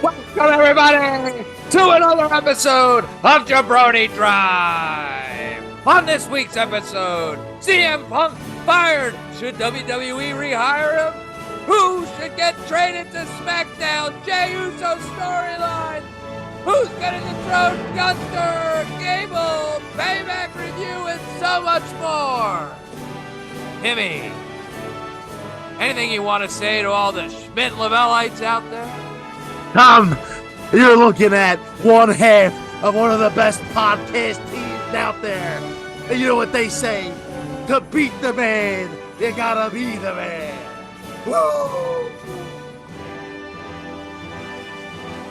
Welcome, everybody, to another episode of Jabroni Drive. On this week's episode, CM Punk fired. Should WWE rehire him? Who should get traded to SmackDown? Jey Uso Storyline. Who's going to dethrone Gunther? Gable, Payback review, and so much more. Timmy, anything you want to say to all the Schmidt-Lavellites out there? Tom, you're looking at one half of one of the best podcast teams out there. And you know what they say? To beat the man, you gotta be the man. Woo!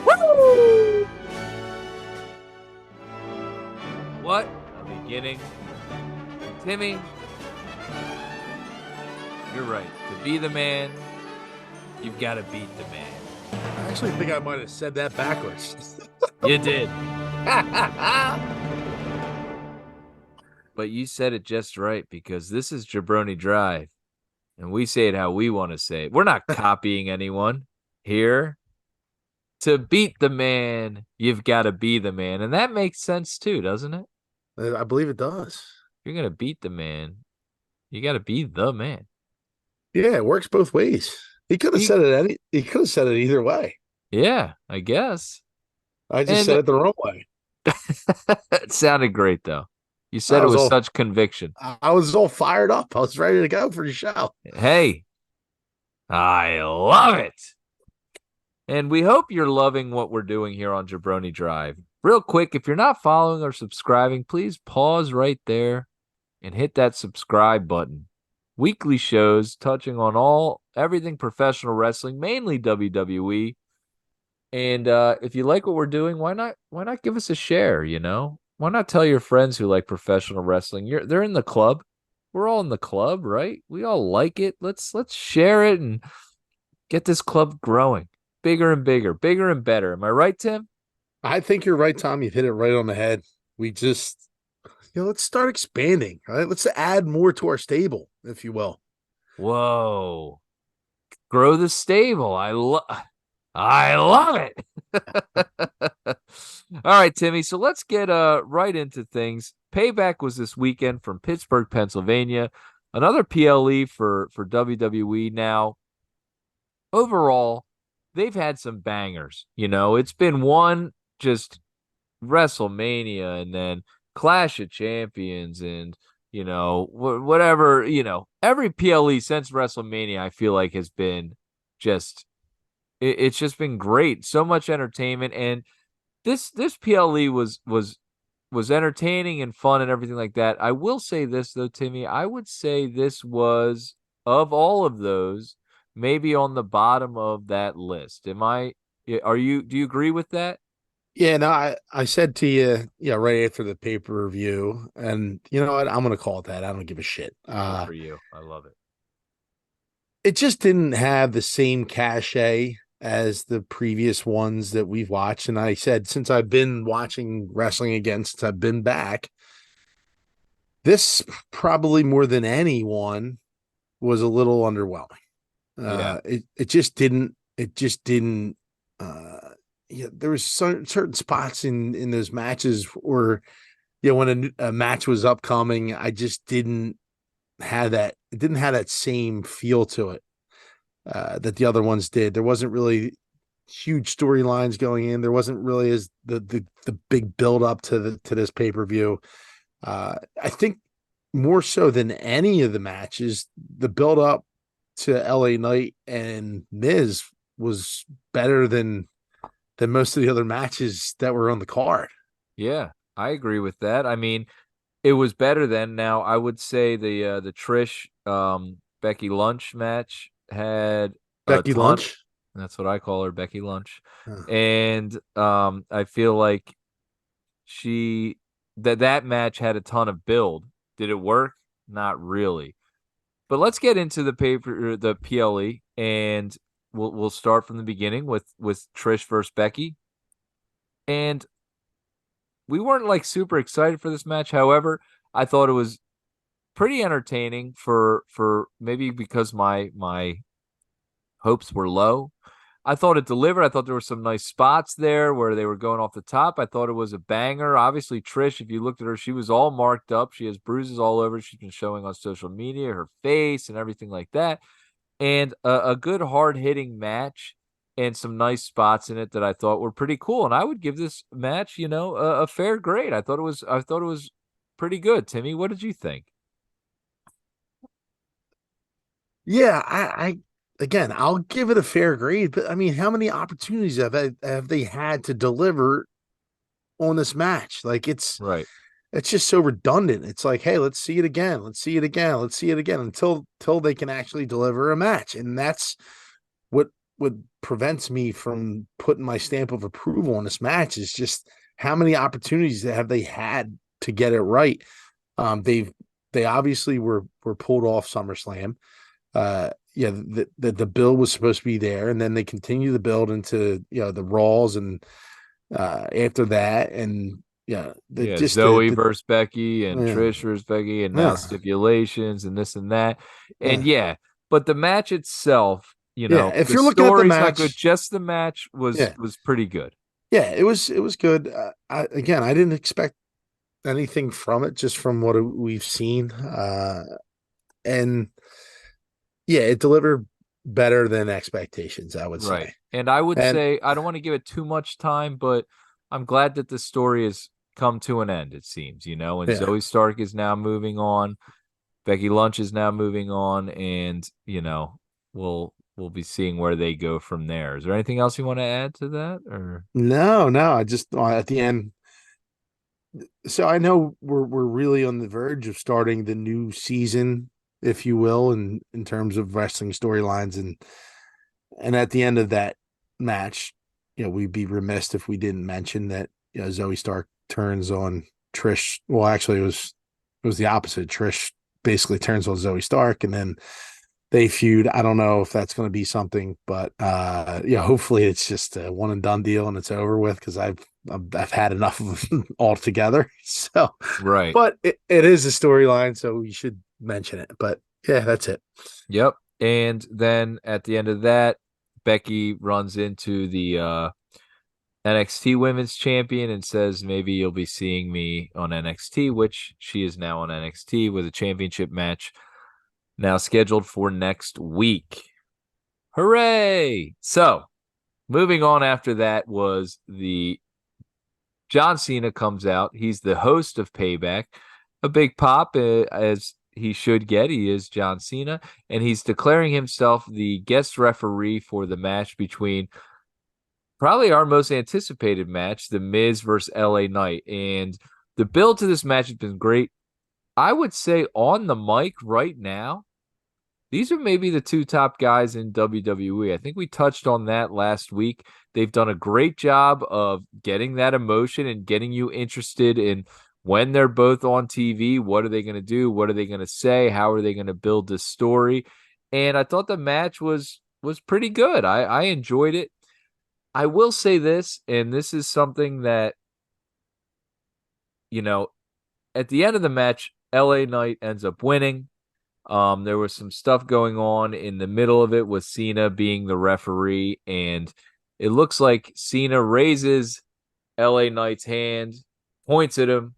Woo! What a beginning. Timmy, you're right. To be the man, you've got to beat the man. I actually think I might have said that backwards. You did. But you said it just right, because this is Jabroni Drive, and we say it how we want to say it. We're not copying anyone here. To beat the man, you've got to be the man. And that makes sense too, doesn't it? I believe it does. If you're going to beat the man, you got to be the man. Yeah, it works both ways. He could have said it he could have said it either way. Yeah, I guess. I just said it the wrong way. It sounded great, though. You said it with such conviction. I was all fired up. I was ready to go for the show. Hey, I love it. And we hope you're loving what we're doing here on Jabroni Drive. Real quick, if you're not following or subscribing, please pause right there and hit that subscribe button. Weekly shows touching on everything professional wrestling, mainly WWE. And if you like what we're doing, why not give us a share, you know? Why not tell your friends who like professional wrestling? They're in the club. We're all in the club, right? We all like it. Let's share it and get this club growing. Bigger and bigger, bigger and better. Am I right, Tim? I think you're right, Tom. You've hit it right on the head. We just, let's start expanding. Right? Let's add more to our stable, if you will. Whoa. Grow the stable. I love it. All right, Timmy. So let's get right into things. Payback was this weekend from Pittsburgh, Pennsylvania. Another PLE for WWE. Now, overall, they've had some bangers. It's been one just WrestleMania and then Clash of Champions and whatever, every PLE since WrestleMania, I feel like has been it's just been great. So much entertainment. And this PLE was entertaining and fun and everything like that. I will say this though, Timmy, I would say this was, of all of those, maybe on the bottom of that list. Do you agree with that? Yeah, no, I said to you, right after the pay-per-view, and you know what? I'm going to call it that. I don't give a shit. Good for you. I love it. It just didn't have the same cachet as the previous ones that we've watched. And I said, since I've been watching wrestling again, since I've been back, this probably more than anyone was a little underwhelming. Yeah. It just didn't, there was certain spots in those matches where, when a match was upcoming, I just didn't have that. It didn't have that same feel to it that the other ones did. There wasn't really huge storylines going in. There wasn't really as the big build up to this pay-per-view. I think more so than any of the matches, the build up to LA Knight and Miz was better than most of the other matches that were on the card. Yeah, I agree with that. I mean, it was better than. Now, I would say the Trish Becky Lynch match had Becky Lynch. That's what I call her, Becky Lynch. Huh. And I feel like that match had a ton of build. Did it work? Not really. But let's get into the PLE, and we'll start from the beginning with Trish versus Becky. And we weren't like super excited for this match. However, I thought it was pretty entertaining for maybe because my hopes were low. I thought it delivered. I thought there were some nice spots there where they were going off the top. I thought it was a banger. Obviously, Trish, if you looked at her, she was all marked up. She has bruises all over. She's been showing on social media, her face and everything like that. And a good hard hitting match and some nice spots in it that I thought were pretty cool. And I would give this match, a fair grade. I thought it was pretty good. Timmy, what did you think? Yeah, I again, I'll give it a fair grade, but I mean, how many opportunities have they had to deliver on this match? Like Right. it's just so redundant. It's like, hey, let's see it again, let's see it again, let's see it again until they can actually deliver a match, and that's what what prevents me from putting my stamp of approval on this match is just how many opportunities have they had to get it right. They obviously were pulled off SummerSlam. Yeah, the build was supposed to be there, and then they continue the build into the Raws and after that, and yeah, the Yeah, just Zoe versus Becky and yeah, Trish versus Becky, and now yeah, stipulations and this and that. And yeah, yeah, but the match itself, yeah. If the you're looking at the story's not good. match, Just the match was yeah, was pretty good. yeah, it was good. Again, I didn't expect anything from it, just from what we've seen, and yeah, it delivered better than expectations, I would Right. say. And I would And say I don't want to give it too much time, but I'm glad that the story has come to an end, it seems, and yeah, Zoe Stark is now moving on. Becky Lynch is now moving on, and we'll be seeing where they go from there. Is there anything else you want to add to that, or no, I just at the end. So I know we're really on the verge of starting the new season, if you will, in terms of wrestling storylines, and at the end of that match, we'd be remiss if we didn't mention that Zoe Stark turns on Trish. Well, actually, it was the opposite. Trish basically turns on Zoe Stark, and then they feud. I don't know if that's going to be something, but yeah, hopefully it's just a one and done deal and it's over with because I've had enough of them altogether. So, right? but it is a storyline, so we should mention it. But yeah, that's it. Yep. And then at the end of that, Becky runs into the NXT Women's Champion and says, maybe you'll be seeing me on NXT, which she is now on NXT with a championship match now scheduled for next week. Hooray! So, moving on after that was the John Cena comes out. He's the host of Payback. A big pop, as he should get. He is John Cena, and he's declaring himself the guest referee for the match between probably our most anticipated match, The Miz versus LA Knight. And the build to this match has been great. I would say on the mic right now, these are maybe the two top guys in WWE. I think we touched on that last week. They've done a great job of getting that emotion and getting you interested in when they're both on TV. What are they going to do? What are they going to say? How are they going to build this story? And I thought the match was pretty good. I enjoyed it. I will say this, and this is something that, you know, at the end of the match, LA Knight ends up winning. There was some stuff going on in the middle of it with Cena being the referee, and it looks like Cena raises LA Knight's hand, points at him.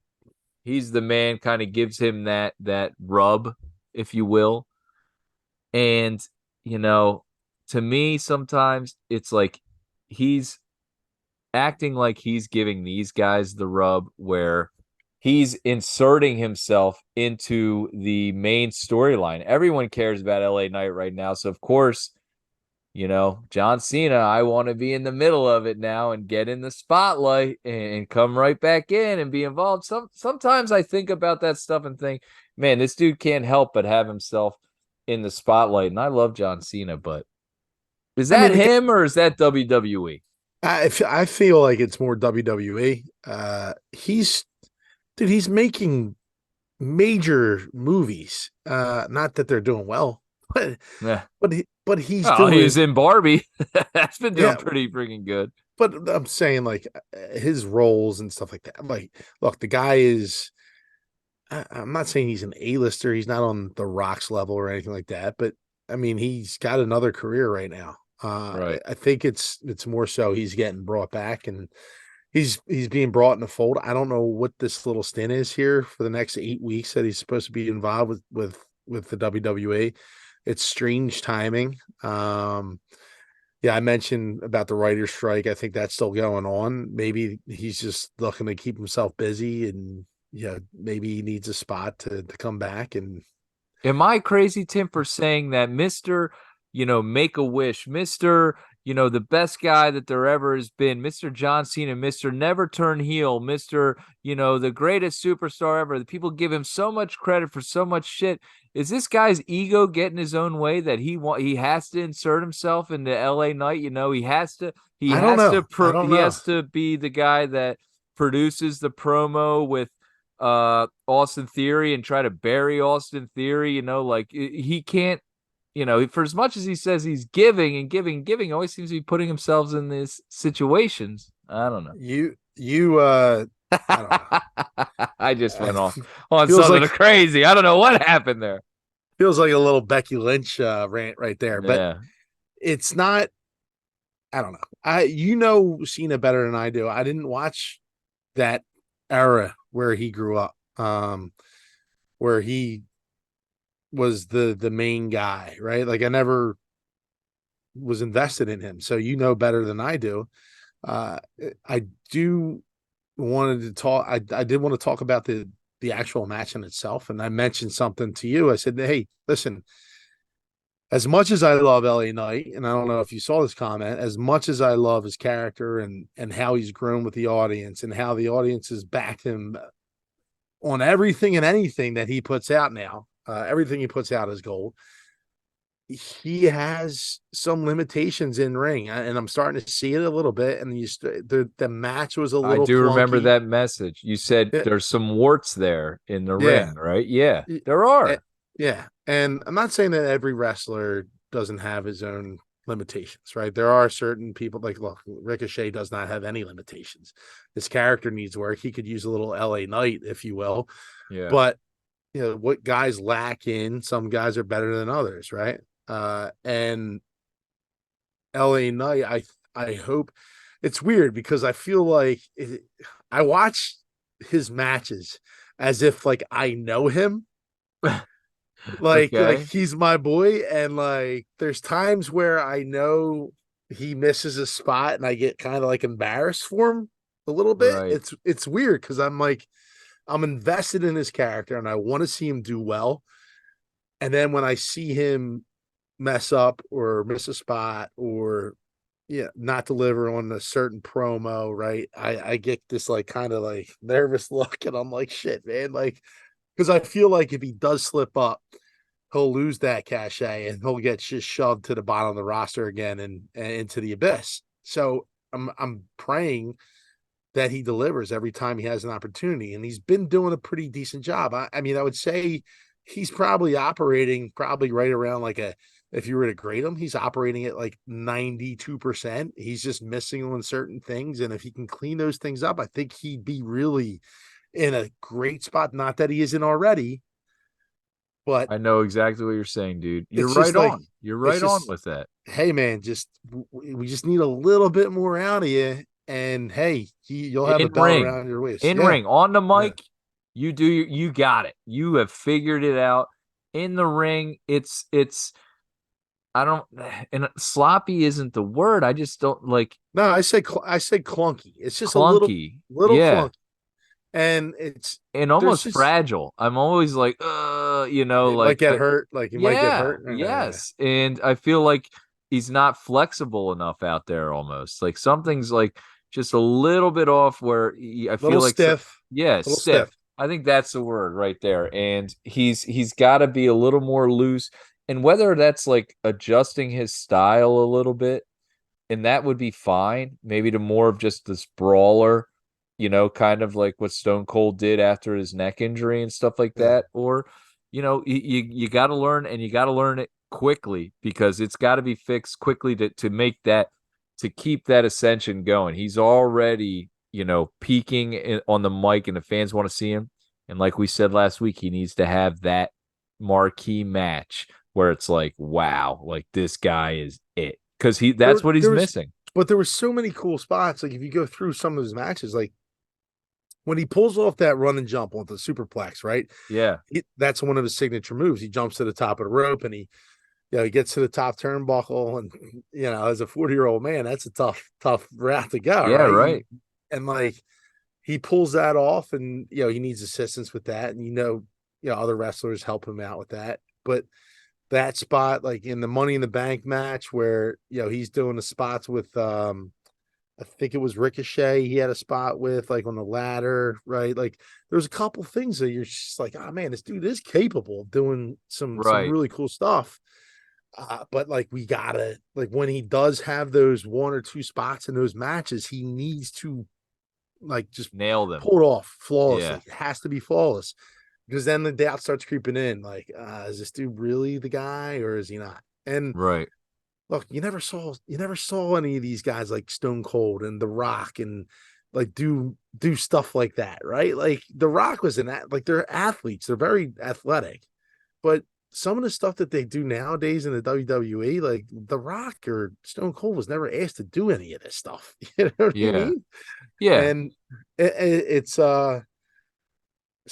He's the man, kind of gives him that rub, if you will. And, you know, to me, sometimes it's like he's acting like he's giving these guys the rub where he's inserting himself into the main storyline. Everyone cares about LA Knight right now. So, of course, John Cena, I want to be in the middle of it now and get in the spotlight and come right back in and be involved. Sometimes I think about that stuff and think, man, this dude can't help but have himself in the spotlight. And I love John Cena, but is I that mean, again, him or is that WWE? I feel like it's more WWE. He's making major movies. Not that they're doing well, but Yeah. he's Oh, he was doing in Barbie. That's been doing yeah. pretty freaking good. But I'm saying like his roles and stuff like that. Like, look, the guy is. I'm not saying he's an A-lister. He's not on the Rock's level or anything like that. But I mean, he's got another career right now. Right. I think it's more so he's getting brought back, and he's being brought in the fold. I don't know what this little stint is here for the next 8 weeks that he's supposed to be involved with the WWE. It's strange timing. Yeah, I mentioned about the writer's strike. I think that's still going on. Maybe he's just looking to keep himself busy, and yeah, maybe he needs a spot to come back. And Am I crazy, Tim, for saying that Mr., Make a Wish, Mr., the best guy that there ever has been, Mr. John Cena, Mr. Never Turn Heel, Mr., the greatest superstar ever. The people give him so much credit for so much shit. Is this guy's ego getting his own way that he has to insert himself into LA Knight? He has to he I don't has know. to I don't he know. has to be the guy that produces the promo with Austin Theory and try to bury Austin Theory, like he can't, for as much as he says he's giving and giving, giving, always seems to be putting himself in these situations. I don't know. You I don't know. I just went off It on feels something like crazy. I don't know what happened there. feels like a little Becky Lynch rant right there, but Yeah. it's not. I don't know. Cena better than I do. I didn't watch that era where he grew up, where he was the main guy, right? Like I never was invested in him, so better than I do. Uh, I do wanted to talk. I did want to talk about the actual match in itself, and I mentioned something to you. I said, "Hey, listen, as much as I love LA Knight, and I don't know if you saw this comment, as much as I love his character and how he's grown with the audience and how the audience has backed him on everything and anything that he puts out now, everything he puts out is gold. He has some limitations in ring, and I'm starting to see it a little bit. And the match was a I little do remember clunky. that message. You said Yeah, there's some warts there in the yeah, ring, right? Yeah, Y- there eh, are. yeah. And I'm not saying that every wrestler doesn't have his own limitations, right? There are certain people like, look, Ricochet does not have any limitations. His character needs work. He could use a little LA Knight, if you will. Yeah. But what guys lack in, some guys are better than others, right? And LA Knight, I hope it's weird because I feel like I watch his matches as if like I know him, like Okay. he's my boy, and like there's times where I know he misses a spot and I get kind of like embarrassed for him a little bit. Right. It's weird because I'm like I'm invested in his character and I want to see him do well. And then when I see him mess up or miss a spot or not deliver on a certain promo, right? I get this like kind of like nervous look and I'm like, shit, man. Like, because I feel like if he does slip up, he'll lose that cachet and he'll get just shoved to the bottom of the roster again and into the abyss. So I'm praying that he delivers every time he has an opportunity. And he's been doing a pretty decent job. I mean, I would say he's probably operating probably right around like if you were to grade him, he's operating at like 92%. He's just missing on certain things. And if he can clean those things up, I think he'd be really in a great spot. Not that he isn't already, but I know exactly what you're saying, dude. You're it's right just like, on. You're it's right on just, with that. hey, man, we just need a little bit more out of you. And hey, you'll have a In belt ring. around your waist. In Yeah. ring. On the Yeah. mic, you got it. You have figured it out. In the ring, it's I don't and sloppy isn't the word. I just don't like No, I say clunky. It's just a clunky. little Yeah. clunky, and And there's almost just fragile. I'm always like, it might like get hurt. Like you might get yeah, hurt. yes. And I feel like he's not flexible enough out there almost. Like something's like just a little bit off where I feel Little like stiff, yeah, little stiff. stiff. I think that's the word right there. And he's got to be a little more loose. And whether that's like adjusting his style a little bit, and that would be fine, maybe to more of just this brawler, kind of like what Stone Cold did after his neck injury and stuff like Yeah, that. Or, you got to learn, and you got to learn it quickly because it's got to be fixed quickly to make that, to keep that ascension going. He's already, peaking on the mic and the fans want to see him. And like we said last week, he needs to have that marquee match where it's like, wow, like this guy is it. because there that's what he's there was missing. but there were so many cool spots. Like if you go through some of his matches, like when he pulls off that run and jump on the superplex, right? Yeah, That's one of his signature moves. He jumps to the top of the rope and he gets to the top turnbuckle. And, as a 40-year-old man, that's a tough route to go, yeah, right? right, And like he pulls that off and, he needs assistance with that. And, other wrestlers help him out with that. But that spot, like in the Money in the Bank match where, he's doing the spots with, I think it was Ricochet. He had a spot with like on the ladder, right? Like there's a couple things that you're just like, oh man, this dude is capable of doing some right. really cool stuff. But like we gotta like when he does have those one or two spots in those matches, he needs to like just Nail them. pull it off Yeah, flawlessly. It has to be flawless because then the doubt starts creeping in. Like, is this dude really the guy or is he not? And right. look, you never saw any of these guys like Stone Cold and The Rock and like do stuff like that, right? Like The Rock was like they're athletes, they're very athletic, but some of the stuff that they do nowadays in the WWE, like The Rock or Stone Cold was never asked to do any of this stuff. You know what I Yeah, mean? yeah. And it's so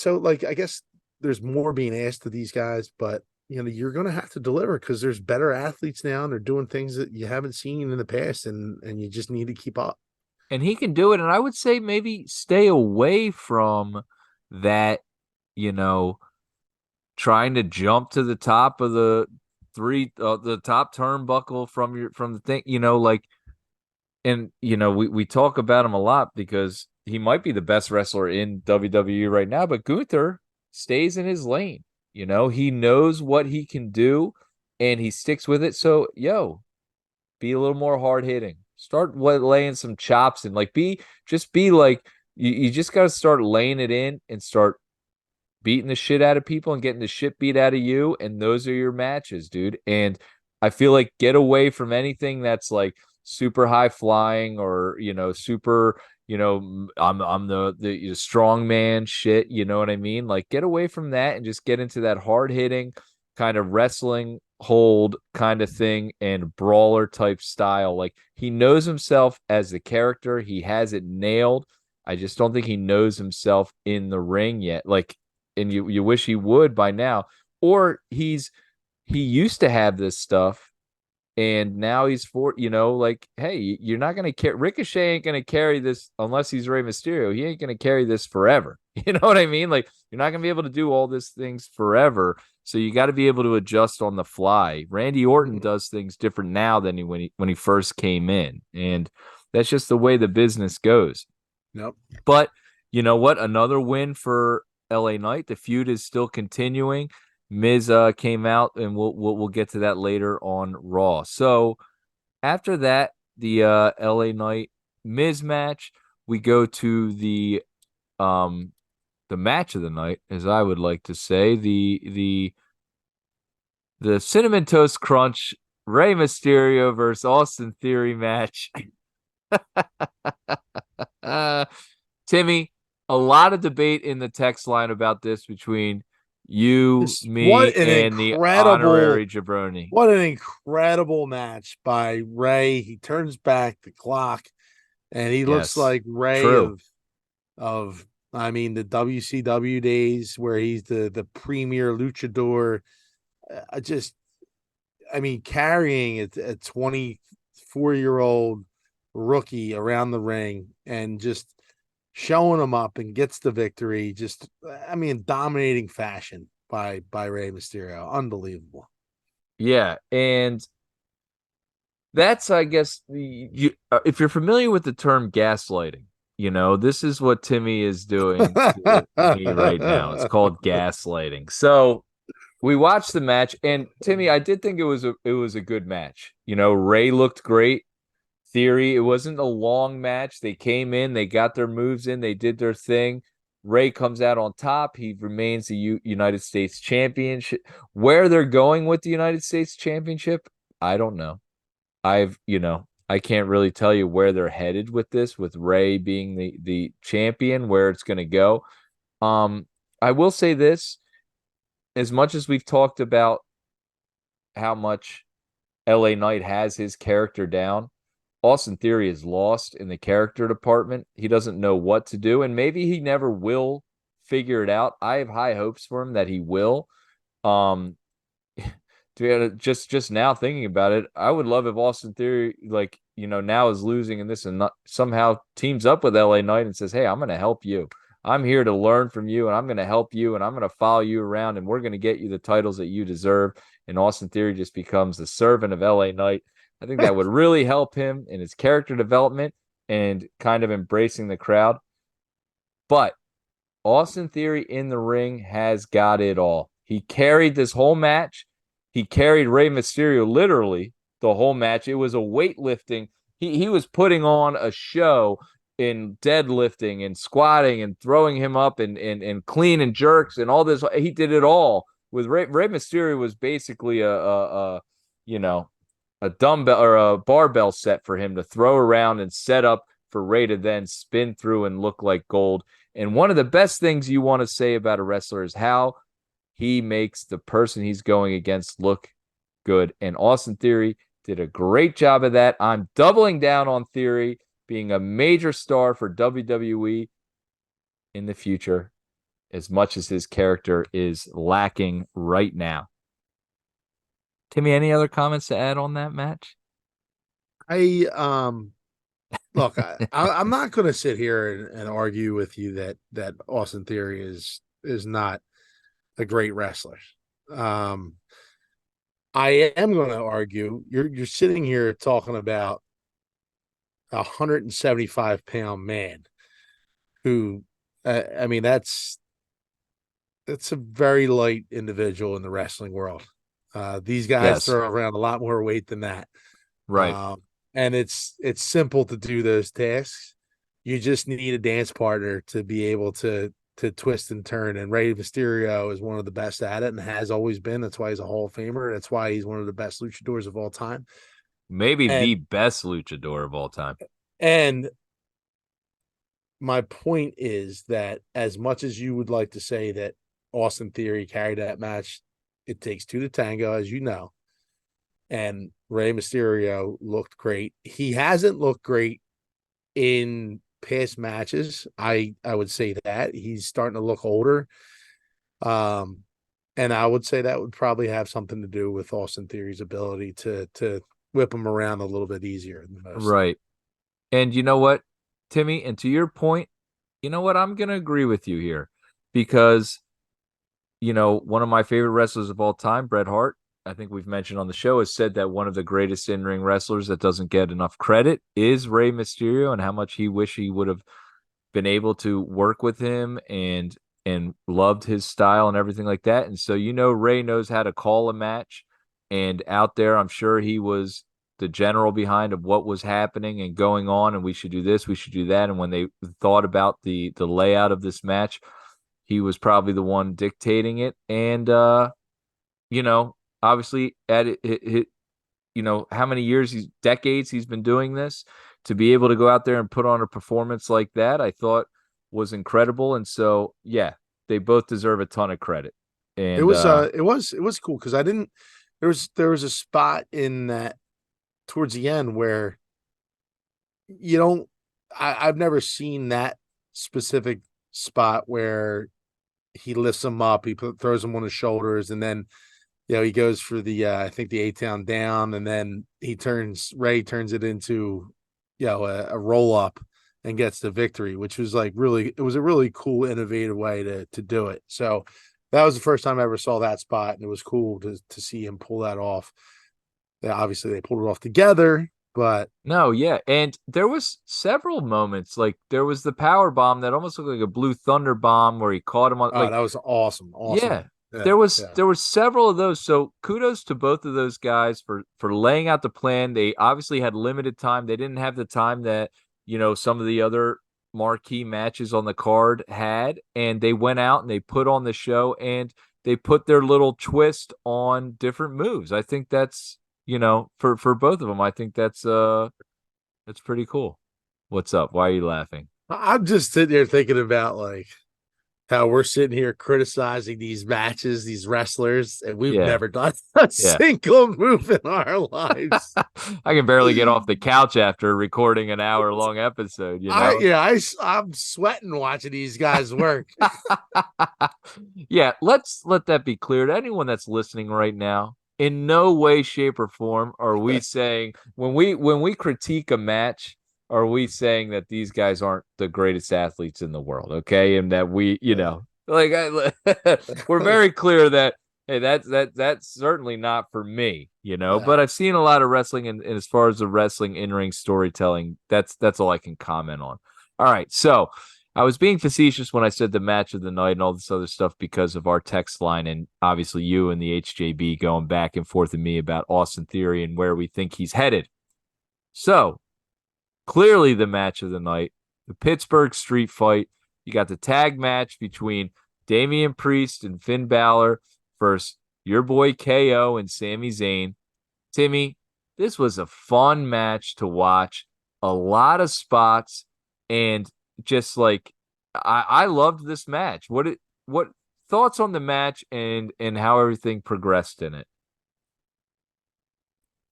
like I guess there's more being asked of these guys, but you're going to have to deliver because there's better athletes now and they're doing things that you haven't seen in the past, and you just need to keep up. And he can do it. And I would say maybe stay away from that, you know, trying to jump to the top of the top turnbuckle from the thing, like, and we talk about him a lot because he might be the best wrestler in WWE right now, but Gunther stays in his lane. He knows what he can do and he sticks with it. So, be a little more hard hitting. Start laying some chops and like be like you just got to start laying it in and start beating the shit out of people and getting the shit beat out of you. And those are your matches, dude. And I feel like get away from anything that's like super high flying or, super, I'm the strong man shit. You know what I mean? Like get away from that and just get into that hard hitting kind of wrestling hold kind of thing and brawler type style. Like he knows himself as the character. He has it nailed. I just don't think he knows himself in the ring yet. Like, and you wish he would by now, or he used to have this stuff and now he's like, hey, you're not gonna carry Ricochet ain't gonna carry this unless he's Rey Mysterio. He ain't gonna carry this forever. You know what I mean? Like you're not gonna be able to do all these things forever. So you got to be able to adjust on the fly. Randy Orton does things different now than when he first came in, and that's just the way the business goes. Nope. But you know what? Another win for LA Knight. The feud is still continuing. Miz came out, and we'll get to that later on Raw. So after that, the LA Knight Miz match, we go to the match of the night, as I would like to say, the Cinnamon Toast Crunch Rey Mysterio versus Austin Theory match. uh, Timmy, a lot of debate in the text line about this between you, me, What an and the incredible, honorary Jabroni. what an incredible match by Ray. He turns back the clock, and he looks Yes, like Ray true. of I mean the WCW days where he's the premier luchador. Just I mean carrying a 24-year-old rookie around the ring and just showing him up and gets the victory. Just I mean dominating fashion by Rey Mysterio. Unbelievable. Yeah, and that's, I guess, if you're familiar with the term gaslighting, this is what Timmy is doing to me right now. It's called gaslighting. So we watched the match, and Timmy, I did think it was a good match. Ray looked great. Theory, it wasn't a long match. They came in, they got their moves in, they did their thing. Ray comes out on top. He remains the United States Championship. Where they're going with the United States Championship, I don't know. I can't really tell you where they're headed with this, with Ray being the champion, where it's going to go. I will say this, as much as we've talked about how much LA Knight has his character down. Austin Theory is lost in the character department. He doesn't know what to do, and maybe he never will figure it out. I have high hopes for him that he will. Um, just now thinking about it, I would love if Austin Theory, like, now is losing in this and not, somehow teams up with LA Knight and says, "Hey, I'm going to help you. I'm here to learn from you, and I'm going to help you, and I'm going to follow you around, and we're going to get you the titles that you deserve." And Austin Theory just becomes the servant of LA Knight. I think that would really help him in his character development and kind of embracing the crowd. But Austin Theory in the ring has got it all. He carried this whole match. He carried Rey Mysterio literally the whole match. It was a weightlifting. He was putting on a show in deadlifting and squatting and throwing him up and clean and jerks and all this. He did it all with Rey Mysterio was basically a you know a dumbbell or a barbell set for him to throw around and set up for Rey to then spin through and look like gold. And one of the best things you want to say about a wrestler is how he makes the person he's going against look good. And Austin Theory did a great job of that. I'm doubling down on Theory being a major star for WWE in the future, as much as his character is lacking right now. Timmy, any other comments to add on that match? I look, I'm not going to sit here and argue with you that Austin Theory is not a great wrestler. I am going to argue you're sitting here talking about a 175-pound man who, I mean, that's a very light individual in the wrestling world. These guys Yes. throw around a lot more weight than that. Right. And it's simple to do those tasks. You just need a dance partner to be able to twist and turn. And Rey Mysterio is one of the best at it and has always been. That's why he's a Hall of Famer. That's why he's one of the best luchadors of all time. Maybe And the best luchador of all time. and my point is that as much as you would like to say that Austin Theory carried that match, it takes two to tango, as you know. And Rey Mysterio looked great. He hasn't looked great in past matches. I would say that he's starting to look older. And I would say that would probably have something to do with Austin Theory's ability to whip him around a little bit easier than most. Right. And you know what, Timmy? And to your point, you know what? I'm going to agree with you here because, one of my favorite wrestlers of all time, Bret Hart, I think we've mentioned on the show, has said that one of the greatest in-ring wrestlers that doesn't get enough credit is Rey Mysterio and how much he wish he would have been able to work with him and loved his style and everything like that. And so, Rey knows how to call a match, and out there, I'm sure he was the general behind of what was happening and going on, and we should do this, we should do that. And when they thought about the layout of this match, he was probably the one dictating it. And obviously at it, how many years, decades he's been doing this, to be able to go out there and put on a performance like that, I thought was incredible. And so, yeah, they both deserve a ton of credit. It And was cool because I didn't there was a spot in that towards the end where you don't I've never seen that specific spot where he lifts him up, throws him on his shoulders, and then he goes for the I think the A-Town down, and then Rey turns it into a roll up and gets the victory, which was it was a really cool, innovative way to do it. So that was the first time I ever saw that spot, and it was cool to see him pull that off. Obviously, they pulled it off together, but no, yeah. And there was several moments, like there was the power bomb that almost looked like a blue thunder bomb where he caught him on, oh, that was awesome. yeah. Yeah, There was several of those. So kudos to both of those guys for laying out the plan. They obviously had limited time. They didn't have the time that, some of the other marquee matches on the card had, and they went out and they put on the show and they put their little twist on different moves. I think that's, for both of them, I think that's pretty cool. What's up? Why are you laughing? I'm just sitting there thinking about how we're sitting here criticizing these matches, these wrestlers, and we've Yeah, never done a yeah. single move in our lives. I can barely get off the couch after recording an hour-long episode, you know? I'm sweating watching these guys work. Yeah, let's let that be clear to anyone that's listening right now. In no way, shape, or form are we saying when we critique a match, are we saying that these guys aren't the greatest athletes in the world, okay? And that we, like we're very clear that hey, that's certainly not for me, But I've seen a lot of wrestling, and as far as the wrestling in-ring storytelling, that's all I can comment on. All right, so I was being facetious when I said the match of the night and all this other stuff because of our text line and obviously you and the HJB going back and forth with me about Austin Theory and where we think he's headed. So clearly the match of the night, the Pittsburgh Street Fight. You got the tag match between Damian Priest and Finn Balor versus your boy KO and Sami Zayn. Timmy, this was a fun match to watch. A lot of spots and just like I loved this match. What thoughts on the match and how everything progressed in it?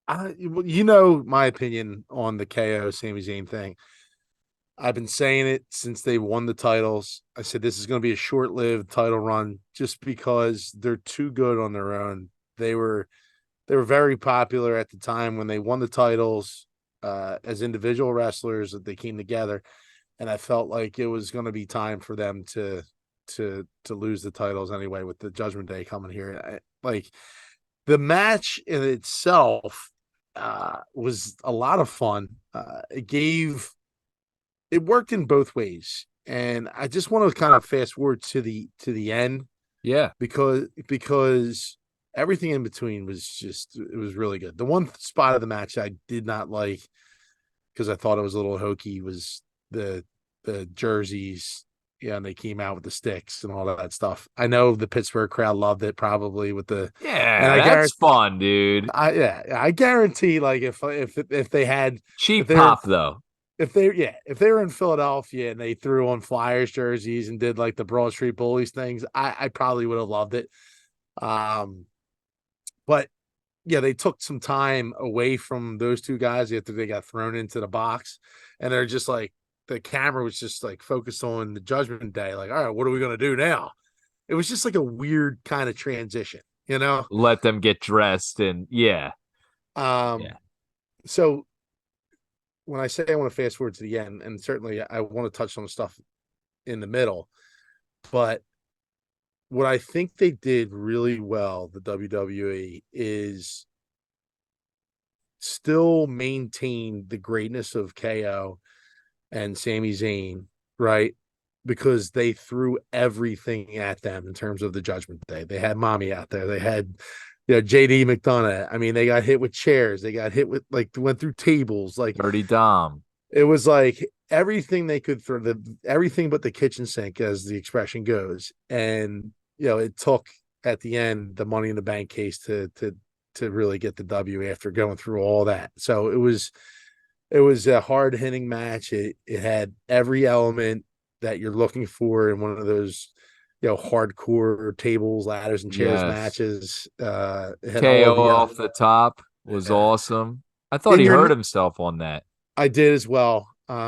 My opinion on the KO Sami Zayn thing. I've been saying it since they won the titles. I said this is going to be a short-lived title run just because they're too good on their own. They were very popular at the time when they won the titles as individual wrestlers that they came together, and I felt like it was going to be time for them to lose the titles anyway with the Judgment Day coming here. Like the match in itself was a lot of fun. It worked in both ways, and I just want to kind of fast forward to the end Yeah. because everything in between it was really good. The one spot of the match I did not like because I thought it was a little hokey was the jerseys. Yeah, and they came out with the sticks and all that stuff. I know the Pittsburgh crowd loved it probably with and Yeah, I that's guarantee fun, dude. I guarantee like if they had if Cheap they were pop though. if they were in Philadelphia and they threw on Flyers jerseys and did like the Broad Street Bullies things, I probably would have loved it. But yeah, they took some time away from those two guys after they got thrown into the box, and they're just like the camera was just like focused on the Judgment Day. Like, all right, what are we gonna do now? It was just like a weird kind of transition, you know. Let them get dressed and yeah. Um, Yeah. so when I say I want to fast forward to the end, and certainly I want to touch on the stuff in the middle, but what I think they did really well, the WWE, is still maintain the greatness of KO and Sami Zayn, right? Because they threw everything at them in terms of the Judgment Day. They had Mommy out there. They had, JD McDonough. I mean, they got hit with chairs. They got hit with went through tables. Like Dirty Dom. it was like everything they could throw, everything but the kitchen sink, as the expression goes. And it took at the end the Money in the Bank case to really get the W after going through all that. So it was a hard hitting match. It had every element that you're looking for in one of those hardcore tables, ladders, and chairs Yes. matches. It had all KO the off the top was uh, awesome. I thought in he hurt your himself on that. I did as well.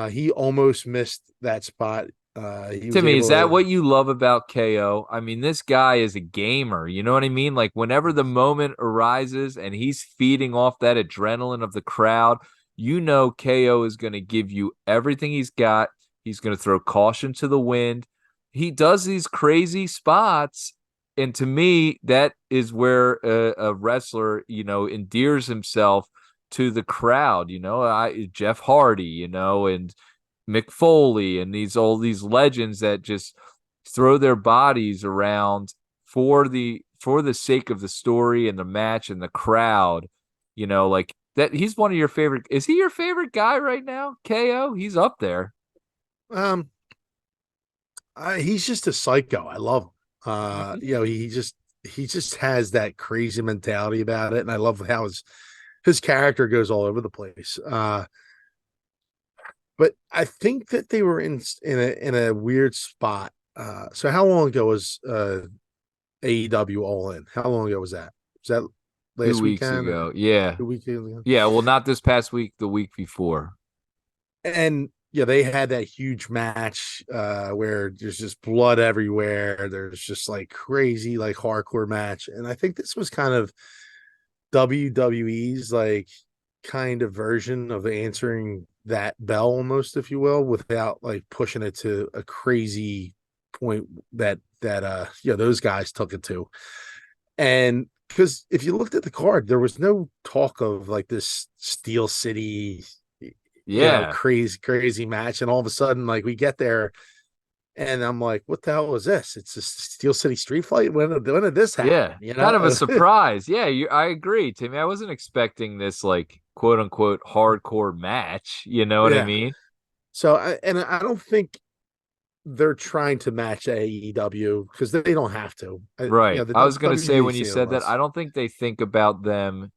He almost missed that spot. He was Timmy, is able that to. what you love about KO? I mean, this guy is a gamer. You know what I mean? Like, whenever the moment arises and he's feeding off that adrenaline of the crowd, KO is going to give you everything he's got. He's going to throw caution to the wind. He does these crazy spots. And to me, that is where a wrestler, endears himself to the crowd. Jeff Hardy, and Mick Foley and all these legends that just throw their bodies around for the sake of the story and the match and the crowd. Like that. He's one of your favorite. Is he your favorite guy right now? KO. He's up there. Um, he's just a psycho. I love him. Mhm. He just has that crazy mentality about it, and I love how his character goes all over the place. But I think that they were in a weird spot So how long ago was AEW All In? How long ago was that? Was that 2 last weeks weekend ago. or Yeah. 2 weekends ago? Yeah. Well, not this past week, the week before. And yeah, they had that huge match where there's just blood everywhere. There's just like crazy, like hardcore match. And I think this was kind of WWE's like kind of version of answering that bell almost, if you will, without like pushing it to a crazy point that those guys took it to. And because if you looked at the card, there was no talk of like this Steel City, Yeah. crazy match. And all of a sudden, like we get there and I'm like, what the hell was this? It's a Steel City street fight. When did this happen? Yeah. You Kind of a know? surprise. Yeah. I agree, Timmy. I wasn't expecting this, like, quote unquote, hardcore match. You know what I Yeah. mean? So I don't think they're trying to match AEW because they don't have to. Right. The I was going to say WWE when you say said that, I otherwise. don't think they think about them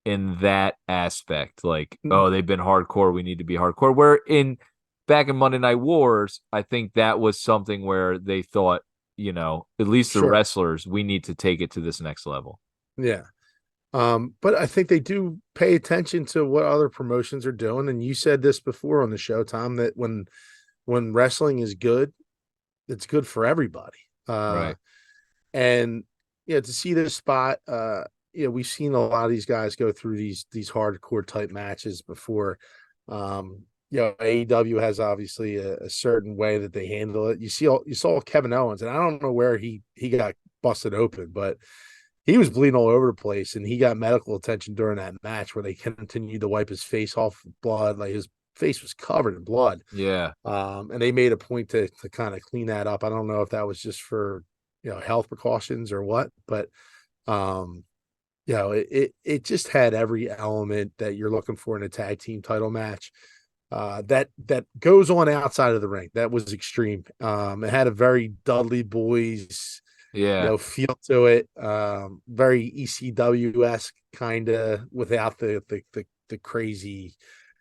in that aspect. Like, Mm, oh, they've been hardcore. We need to be hardcore. Where in back in Monday Night Wars, I think that was something where they thought, at least the sure. wrestlers, we need to take it to this next level. Yeah. But I think they do pay attention to what other promotions are doing. And you said this before on the show, Tom, that when wrestling is good, it's good for everybody. Right. And yeah, to see this spot, we've seen a lot of these guys go through these hardcore type matches before. AEW has obviously a certain way that they handle it. You saw Kevin Owens, and I don't know where he got busted open, but he was bleeding all over the place, and he got medical attention during that match where they continued to wipe his face off with blood, like his face was covered in blood. Yeah. And they made a point to kind of clean that up. I don't know if that was just for health precautions or what, but um, it just had every element that you're looking for in a tag team title match. That goes on outside of the ring. That was extreme. It had a very Dudley Boys Yeah. feel to it. Very ECW-esque kind of without the crazy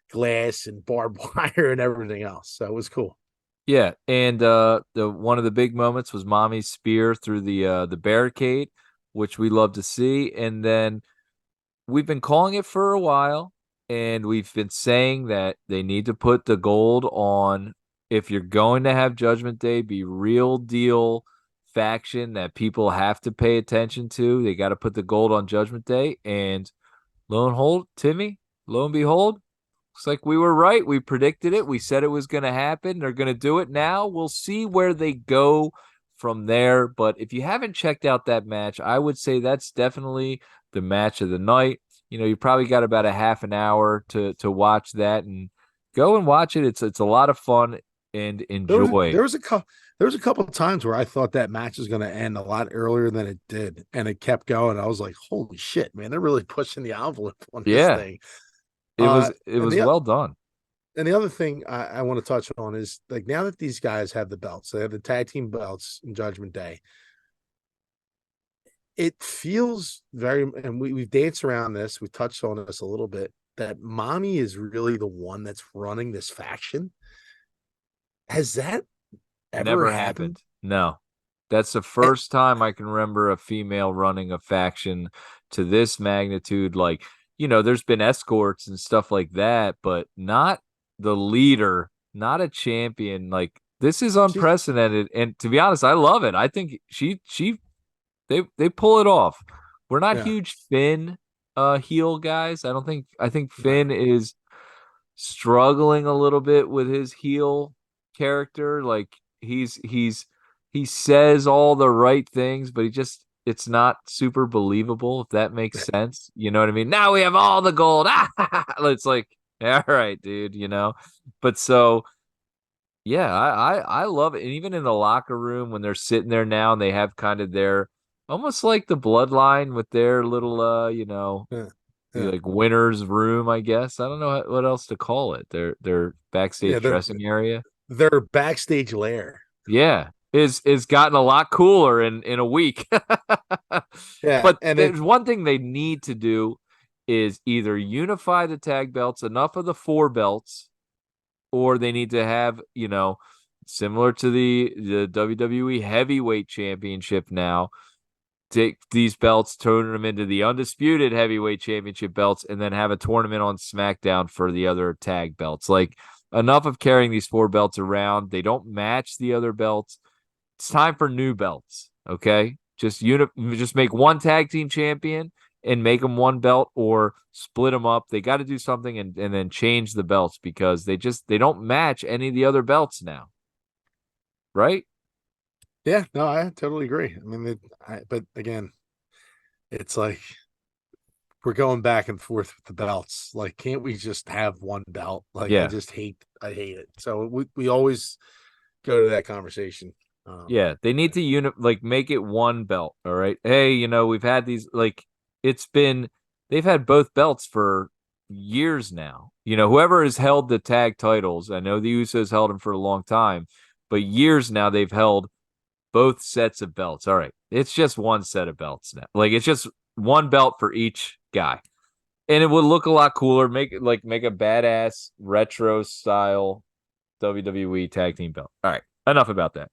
glass and barbed wire and everything else. So it was cool. Yeah. And the one of the big moments was Mommy's spear through the barricade, which we love to see. And then we've been calling it for a while, and we've been saying that they need to put the gold on. If you're going to have Judgment Day be real deal faction that people have to pay attention to, they got to put the gold on Judgment Day. And lo and behold, looks like we were right. We predicted it. We said it was going to happen. They're going to do it now. We'll see where they go from there. But if you haven't checked out that match, I would say that's definitely the match of the night. You probably got about a half an hour to watch that, and go and watch it. It's a lot of fun and There was enjoy. there was a couple of times where I thought that match was going to end a lot earlier than it did, and it kept going. I was like, "Holy shit, man! They're really pushing the envelope on this Yeah, thing." it was it And was the well done. and the other thing I want to touch on is like now that these guys have the belts, they have the tag team belts in Judgment Day. It feels very, and we've danced around this. We touched on this a little bit. That Mommy is really the one that's running this faction. Has that ever Never happened? happened. No. That's the Eh, first time I can remember a female running a faction to this magnitude. Like, there's been escorts and stuff like that, but not the leader, not a champion. Like, this is She, unprecedented. And to be honest, I love it. I think they pull it off. We're not yeah, huge Finn heel guys. I think no, Finn is struggling a little bit with his heel character. Like he says all the right things, but it's not super believable, if that makes sense. You know what I mean? Now we have all the gold. It's like, all right, dude. But so yeah, I love it. And even in the locker room when they're sitting there now and they have kind of their almost like the bloodline with their little yeah, yeah, like winner's room, I guess. I don't know what else to call it. Their yeah. backstage dressing area. Their backstage lair. Yeah. Is gotten a lot cooler in a week. Yeah, But and there's one thing they need to do is either unify the tag belts, enough of the four belts, or they need to have, similar to the WWE Heavyweight Championship now. Take these belts, turn them into the undisputed heavyweight championship belts, and then have a tournament on SmackDown for the other tag belts. Like, enough of carrying these four belts around. They don't match the other belts. It's time for new belts. Okay. Just make one tag team champion and make them one belt, or split them up. They got to do something, and then change the belts, because they don't match any of the other belts now. Right? Yeah, no, I totally agree. I mean, but again, it's like we're going back and forth with the belts. Like, can't we just have one belt? Like, Yeah. I hate it. So we always go to that conversation. Yeah, they need to make it one belt. All right. Hey, we've had these, like, it's been they've had both belts for years now. Whoever has held the tag titles, I know the Usos held them for a long time, but years now they've held both sets of belts. All right. It's just one set of belts now. Like, it's just one belt for each guy. And it would look a lot cooler. Make a badass retro style WWE tag team belt. All right. Enough about that.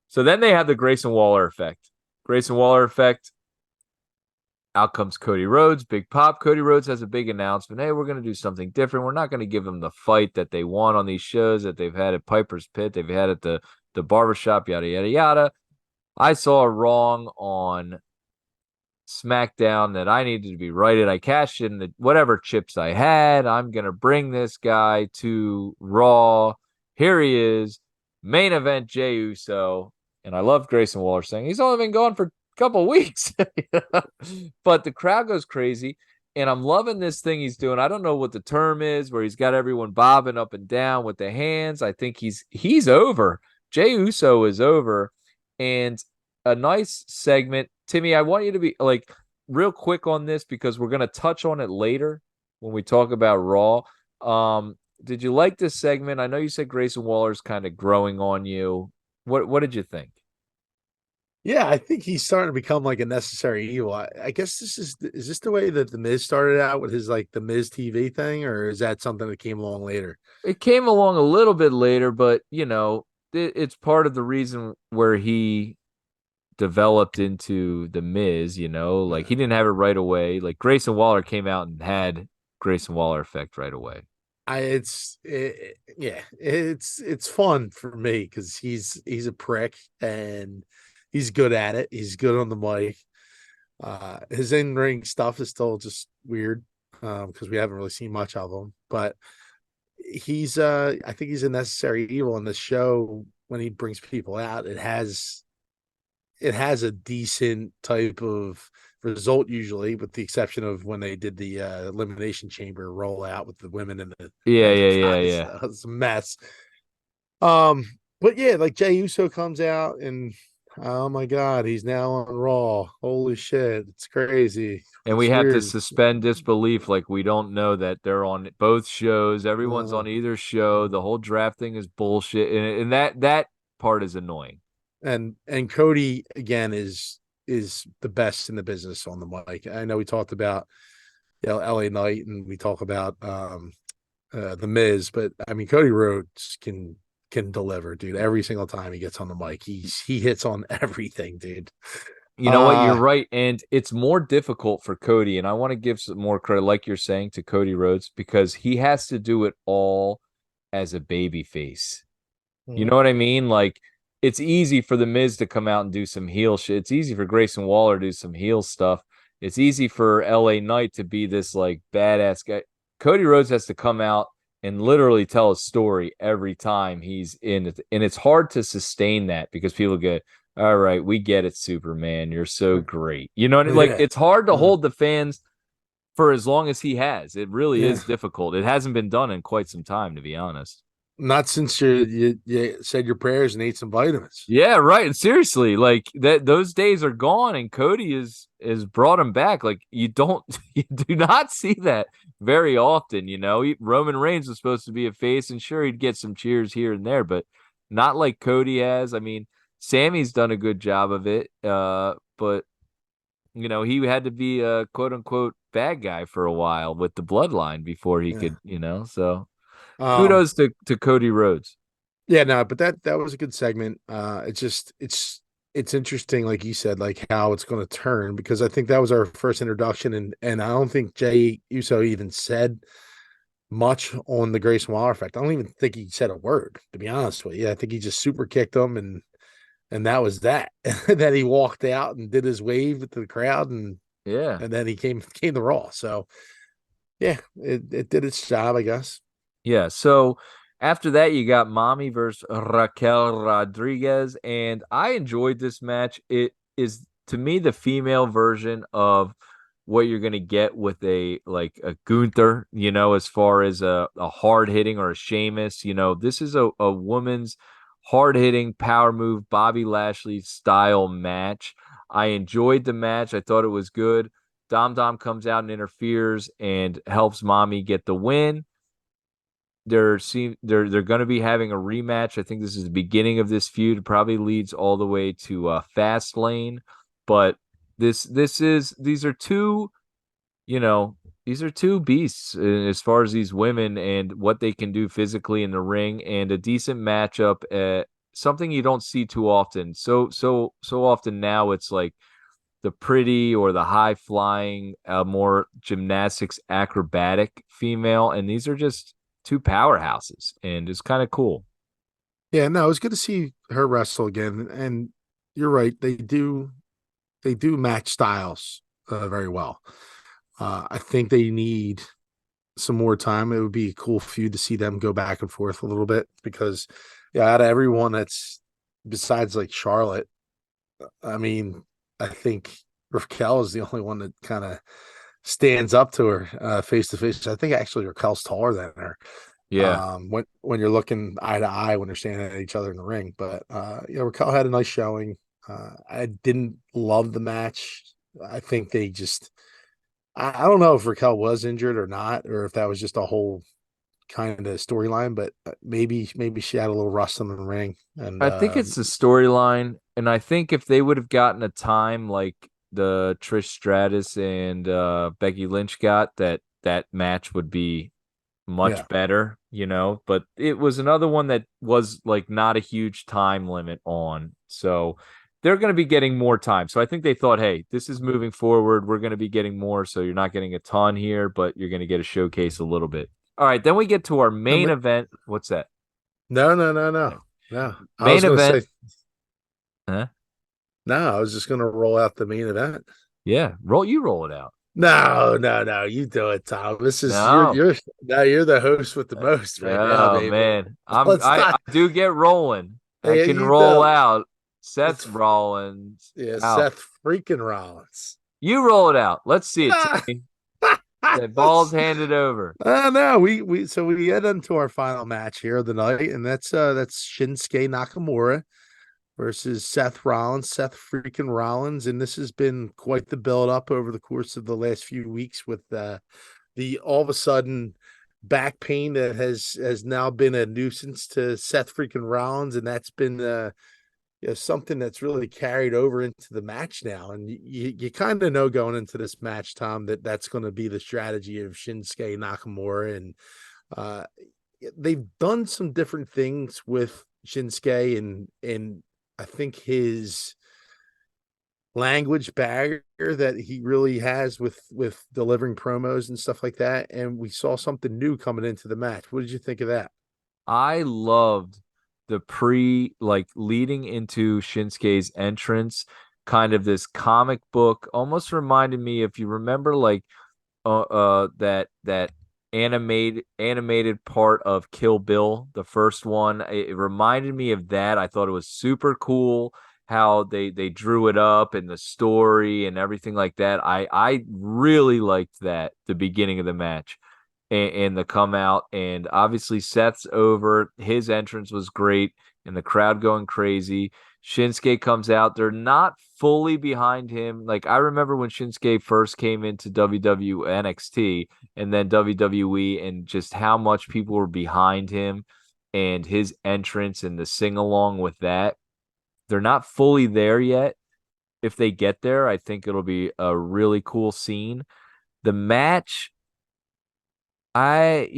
So then they have the Grayson Waller effect. Grayson Waller effect. Out comes Cody Rhodes. Big pop. Cody Rhodes has a big announcement. Hey, we're going to do something different. We're not going to give them the fight that they want on these shows that they've had at Piper's Pit. They've had at the barbershop, yada, yada, yada. I saw wrong on SmackDown that I needed to be righted. I cashed in whatever chips I had. I'm going to bring this guy to Raw. Here he is. Main event, Jey Uso. And I love Grayson Waller saying he's only been gone for a couple of weeks. But the crowd goes crazy. And I'm loving this thing he's doing. I don't know what the term is, where he's got everyone bobbing up and down with the hands. I think he's over. Jey Uso is over. And a nice segment. Timmy, I want you to be like real quick on this, because we're going to touch on it later when we talk about Raw. Did you like this segment? I know you said Grayson Waller's kind of growing on you. What did you think? Yeah, I think he's starting to become like a necessary evil. I guess is this the way that the Miz started out with his like the Miz TV thing, or is that something that came along later? It came along a little bit later, but it's part of the reason where he developed into the Miz. Like, he didn't have it right away. Like, Grayson Waller came out and had Grayson Waller effect right away. Yeah, it's fun for me because he's a prick and he's good at it. He's good on the mic. His in-ring stuff is still just weird because we haven't really seen much of him, but he's I think he's a necessary evil in the show. When he brings people out, it has a decent type of result usually, with the exception of when they did the elimination chamber rollout with the women and the Yeah, and the yeah, yeah, guys. yeah. That was a mess. But yeah, like Jey Uso comes out and oh my god, he's now on Raw. Holy shit, it's crazy. And we It's have to weird. suspend disbelief, like we don't know that they're on both shows. Everyone's Uh, on either show. The whole draft thing is bullshit, and that part is annoying. and Cody again is the best in the business on the mic. I know we talked about LA Knight and we talk about the Miz, but I mean Cody Rhodes can deliver, dude. Every single time he gets on the mic, he hits on everything, dude. You know what? You're Uh right. And it's more difficult for Cody. And I want to give some more credit, like you're saying, to Cody Rhodes, because he has to do it all as a baby face. You know mhm. what I mean? Like, it's easy for the Miz to come out and do some heel shit. It's easy for Grayson Waller to do some heel stuff. It's easy for LA Knight to be this like badass guy. Cody Rhodes has to come out and literally tell a story every time he's in it. And it's hard to sustain that, because people get, all right, we get it, Superman. You're so great. You know what I mean? Like, Yeah. it's hard to Uh, hold the fans for as long as he has. It really yeah. is difficult. It hasn't been done in quite some time, to be honest. Not since you said your prayers and ate some vitamins. Yeah, right. Seriously, like those days are gone, and Cody is brought him back. Like, you don't you do not see that very often. Roman Reigns was supposed to be a face, and sure, he'd get some cheers here and there, but not like Cody has. I mean, Sammy's done a good job of it, but he had to be a quote unquote bad guy for a while with the bloodline before he Yeah. could. So Um kudos to Cody Rhodes. Yeah, no, but that was a good segment. It's interesting, like you said, like how it's going to turn because I think that was our first introduction, and I don't think Jey Uso even said much on the Grayson Waller effect. I don't even think he said a word, to be honest with you. I think he just super kicked him, and that was that. And then he walked out and did his wave to the crowd, Yeah. and then he came to Raw. So yeah, it did its job, I guess. Yeah. So after that, you got Mommy versus Raquel Rodriguez, and I enjoyed this match. It is to me the female version of what you're gonna get with a Gunther, as far as a hard hitting or a Sheamus. This is a woman's hard hitting power move, Bobby Lashley style match. I enjoyed the match. I thought it was good. Dom Dom comes out and interferes and helps Mommy get the win. They're going to be having a rematch. I think this is the beginning of this feud. It probably leads all the way to Fastlane, but these are two, you know these are two beasts as far as these women and what they can do physically in the ring, and a decent matchup at something you don't see too often. So often now it's like the pretty or the high flying, more gymnastics acrobatic female, and these are just two powerhouses, and it's kind of cool. Yeah, no, it was good to see her wrestle again. And you're right, they do match styles very well. I think they need some more time. It would be a cool feud to see them go back and forth a little bit because, yeah, out of everyone that's besides like Charlotte, I mean, I think Raquel is the only one that kind of stands up to her face to face. I think actually Raquel's taller than her. Yeah. When you're looking eye to eye when they're standing at each other in the ring. But yeah, Raquel had a nice showing. I didn't love the match. I think they just I don't know if Raquel was injured or not, or if that was just a whole kind of storyline, but maybe she had a little rust in the ring. And I think it's the storyline, and I think if they would have gotten a time like the Trish Stratus and Becky Lynch got, that match would be yeah. much better, but it was another one that was like not a huge time limit on. So they're going to be getting more time. So I think they thought, hey, this is moving forward. We're going to be getting more. So you're not getting a ton here, but you're going to get a showcase a little bit. All right. Then we get to our main event. What's that? No, no, no, no, no. I was Main gonna event. say Huh? no. I was just gonna roll out the main event. Yeah. Roll it out. No, no, no. You do it, Tom. This is No. you're now you're the host with the most right now, Oh baby. man. I'm Let's I not. do get rolling. I Yeah, can you roll know. out Seth Let's Rollins yeah, out. Seth freaking Rollins. You roll it out. Let's see it, Ah, Timmy. The ball's handed over. no, we head into our final match here of the night, and that's Shinsuke Nakamura versus Seth Rollins, Seth freaking Rollins, and this has been quite the build up over the course of the last few weeks with the all of a sudden back pain that has now been a nuisance to Seth freaking Rollins, and that's been something that's really carried over into the match now. And you kind of know going into this match, Tom, that that's going to be the strategy of Shinsuke Nakamura, and uh, they've done some different things with Shinsuke, and I think his language barrier that he really has with delivering promos and stuff like that. And we saw something new coming into the match. What did you think of that? I loved the like leading into Shinsuke's entrance, kind of this comic book, almost reminded me, if you remember, like that animated part of Kill Bill, the first one. It reminded me of that. I thought it was super cool how they drew it up and the story and everything like that. I really liked that, the beginning of the match and the come out, and obviously Seth's over. His entrance was great and the crowd going crazy. Shinsuke comes out. They're not fully behind him. Like, I remember when Shinsuke first came into WWE NXT and then WWE, and just how much people were behind him and his entrance and the sing along with that. They're not fully there yet. If they get there, I think it'll be a really cool scene. The match, I,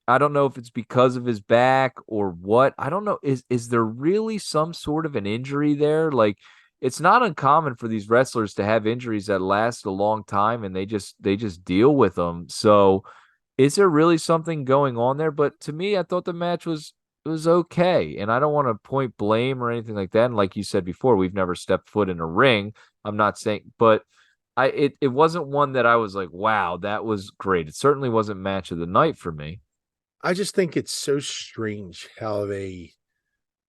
I don't know if it's because of his back or what. I don't know. Is there really some sort of an injury there? Like, it's not uncommon for these wrestlers to have injuries that last a long time and they just deal with them. So is there really something going on there? But to me, I thought the match was okay. And I don't want to point blame or anything like that. And like you said before, we've never stepped foot in a ring. I'm not saying, but it wasn't one that I was like, wow, that was great. It certainly wasn't match of the night for me. I just think it's so strange how they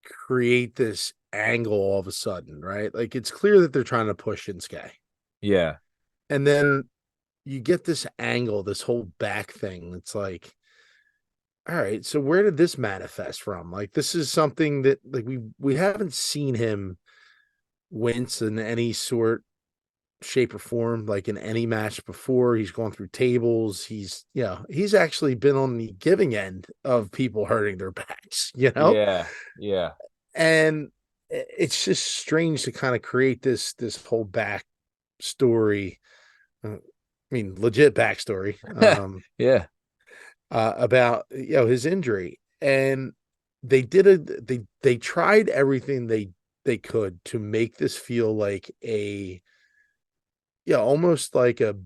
create this angle all of a sudden, right? Like it's clear that they're trying to push Shinsuke. Yeah. And then you get this angle, this whole back thing. It's like, all right, so where did this manifest from? Like this is something that like we haven't seen him wince in any sort, shape, or form, like in any match before. He's gone through tables. He's actually been on the giving end of people hurting their backs, Yeah. Yeah. and it's just strange to kind of create this whole back story. I mean, legit backstory. Yeah. About his injury, and they tried everything they could to make this feel like a almost like a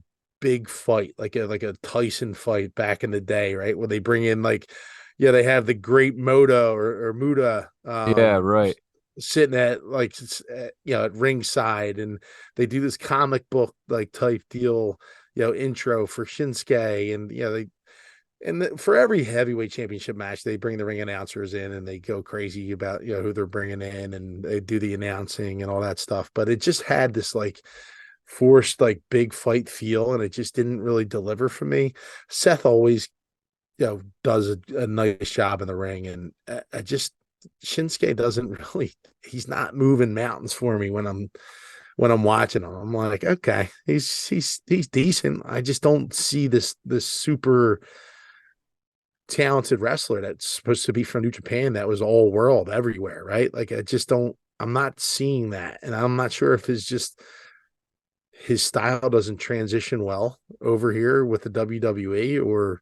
big fight, like a Tyson fight back in the day, right? Where they bring in like they have the great Moda or Muda Yeah. Right. sitting at like at ringside, and they do this comic book like type deal, intro for Shinsuke, and for every heavyweight championship match, they bring the ring announcers in and they go crazy about who they're bringing in, and they do the announcing and all that stuff. But it just had this like forced like big fight feel, and it just didn't really deliver for me. Seth always does a nice job in the ring, and I just Shinsuke doesn't really. He's not moving mountains for me when I'm watching him. I'm like, okay, he's decent. I just don't see this super talented wrestler that's supposed to be from New Japan that was all world everywhere, right? Like I just don't. I'm not seeing that, and I'm not sure if his style doesn't transition well over here with the WWE or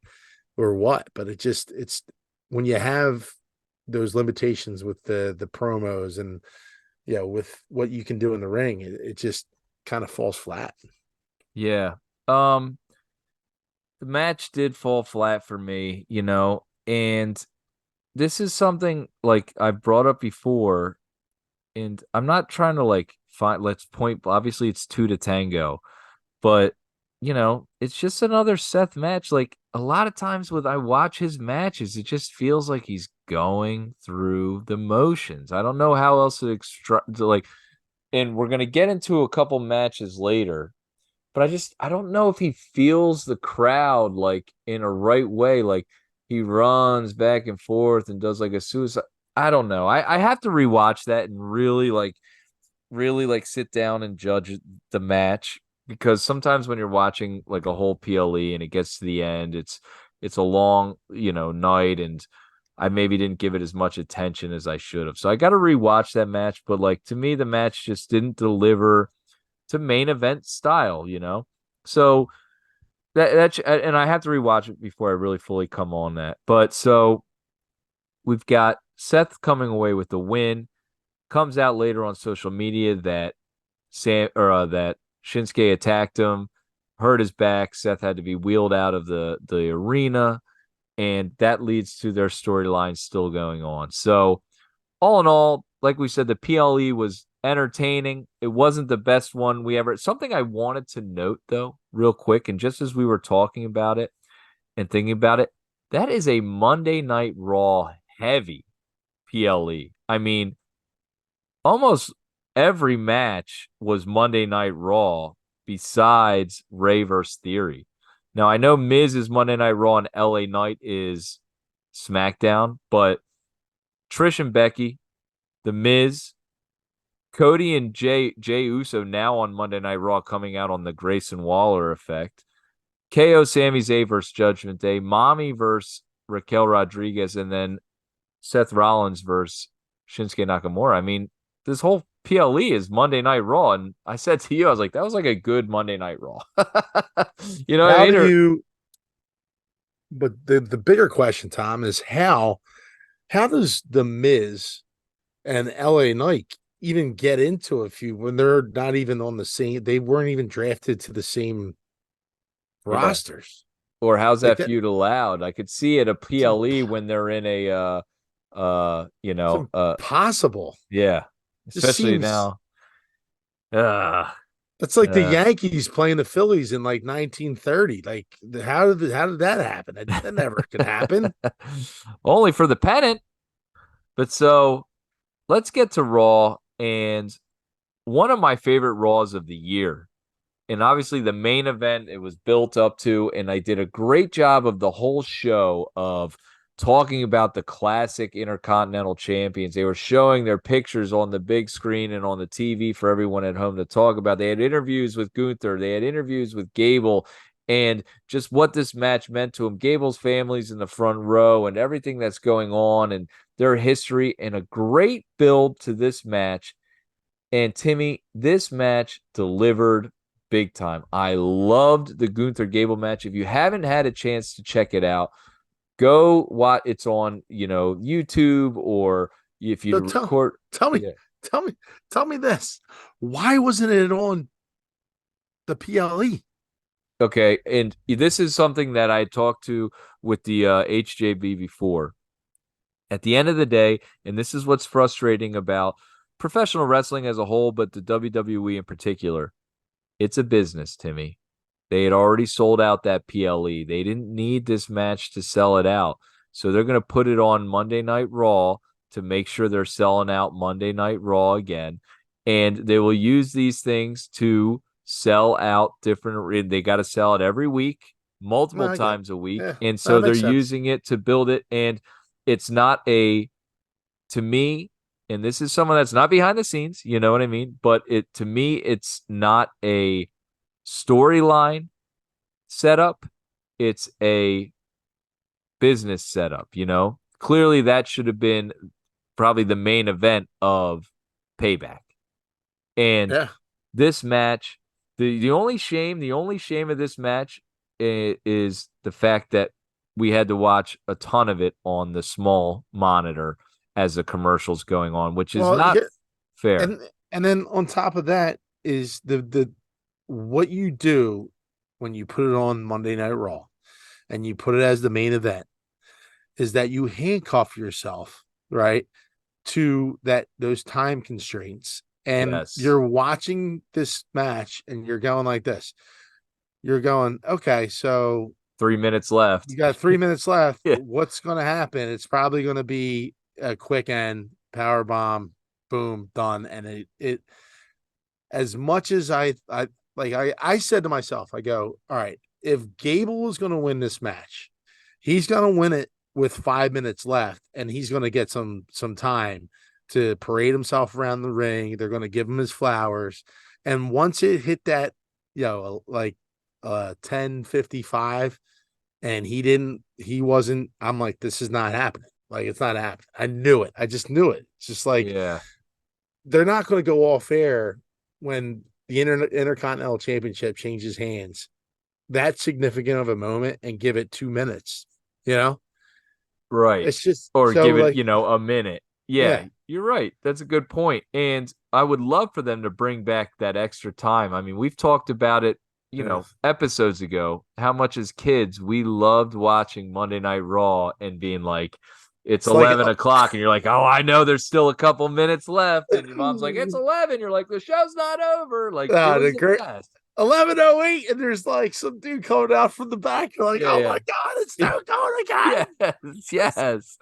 what. But it's when you have those limitations with the promos and with what you can do in the ring, it just kind of falls flat. Yeah. The match did fall flat for me, and this is something like I brought up before, and I'm not trying to like find let's point obviously it's two to tango, but it's just another Seth match. Like a lot of times when I watch his matches, it just feels like he's going through the motions. I don't know how else to like, and we're gonna get into a couple matches later, but I don't know if he feels the crowd like in a right way. Like he runs back and forth and does like a suicide. I don't know. I have to rewatch that and really like sit down and judge the match, because sometimes when you're watching like a whole PLE and it gets to the end, it's a long, night, and I maybe didn't give it as much attention as I should have. So I got to rewatch that match, but like to me the match just didn't deliver to main event style. So and I have to rewatch it before I really fully come on that. But so we've got Seth coming away with the win. Comes out later on social media that that Shinsuke attacked him, hurt his back. Seth had to be wheeled out of the arena, and that leads to their storyline still going on. So all in all, like we said, the PLE was entertaining. It wasn't the best one we ever. Something I wanted to note though, real quick, and just as we were talking about it and thinking about it, that is a Monday Night Raw heavy PLE. I mean, almost every match was Monday Night Raw besides Ray versus Theory. Now I know Miz is Monday Night Raw and LA Knight is SmackDown, but Trish and Becky, The Miz, Cody and Jey Uso now on Monday Night Raw coming out on the Grayson Waller effect. KO Sami Zayn versus Judgment Day, Mommy versus Raquel Rodriguez, and then Seth Rollins versus Shinsuke Nakamura. I mean, this whole PLE is Monday Night Raw, and I said to you, I was like, that was like a good Monday Night Raw. You know what I How mean? do Or you But the bigger question, Tom, is how does the Miz and LA Knight even get into a feud when they're not even on the same? They weren't even drafted to the same Yeah. rosters. Or how's Like that that, feud allowed? I could see it a it's, PLE when they're in a it's impossible. yeah. Just Especially seems now. Uh, that's like the uh Yankees playing the Phillies in like 1930. Like how did that happen? That never could happen. only for the pennant. But so let's get to Raw and one of my favorite Raws of the year. And obviously the main event it was built up to, and I did a great job of the whole show of talking about the classic Intercontinental Champions. They were showing their pictures on the big screen and on the TV for everyone at home to talk about. They had interviews with Gunther, they had interviews with Gable, and just what this match meant to him. Gable's family's in the front row and everything that's going on and their history, and a great build to this match. And Timmy, this match delivered big time. I loved the Gunther Gable match. If you haven't had a chance to check it out, go watch. It's on, YouTube, or if you So record. tell me, Yeah. tell me, tell me this. Why wasn't it on the PLE? Okay. And this is something that I talked to with the HJB before. At the end of the day, and this is what's frustrating about professional wrestling as a whole, but the WWE in particular, it's a business, Timmy. They had already sold out that PLE. They didn't need this match to sell it out. So they're going to put it on Monday Night Raw to make sure they're selling out Monday Night Raw again. And they will use these things to sell out different. They got to sell it every week, No, multiple I get it. times a week. Yeah, And that so they're makes sense. using it to build it. And it's not a, to me, and this is someone that's not behind the scenes, you know what I mean? But to me, it's not a storyline setup, it's a business setup. Clearly that should have been probably the main event of Payback. And Yeah, this match, the only shame of this match is the fact that we had to watch a ton of it on the small monitor as the commercials going on, which is well, not yeah, fair. and then on top of that is the what you do when you put it on Monday Night Raw and you put it as the main event is that you handcuff yourself, right, to that those time constraints. And Yes. you're watching this match and you're going like this. You're going, okay, so 3 minutes left. you got 3 minutes left. Yeah. What's going to happen? It's probably going to be a quick end, power bomb, boom, done. And it as much as I said to myself, I go, all right, if Gable is going to win this match, he's going to win it with 5 minutes left, and he's going to get some time to parade himself around the ring. They're going to give him his flowers, and once it hit that, like 10:55, and he wasn't. I'm like, this is not happening. Like it's not happening. I knew it. I just knew it. It's just like Yeah. they're not going to go off air when the Intercontinental Championship changes hands that significant of a moment and give it 2 minutes. You know, Right. it's just Or so give it, like, a minute. Yeah, yeah, you're right. That's a good point. And I would love for them to bring back that extra time. I mean, we've talked about it, yeah. episodes ago, how much as kids we loved watching Monday Night Raw and being like, it's It's like, 11 o'clock. And you're like, oh, I know there's still a couple minutes left. And your mom's like, it's 11. You're like, the show's not over. Like, it was the the great best. 11:08, and there's like some dude coming out from the back. You're like, Yeah, oh yeah. my god, it's still going Yes, again. yes.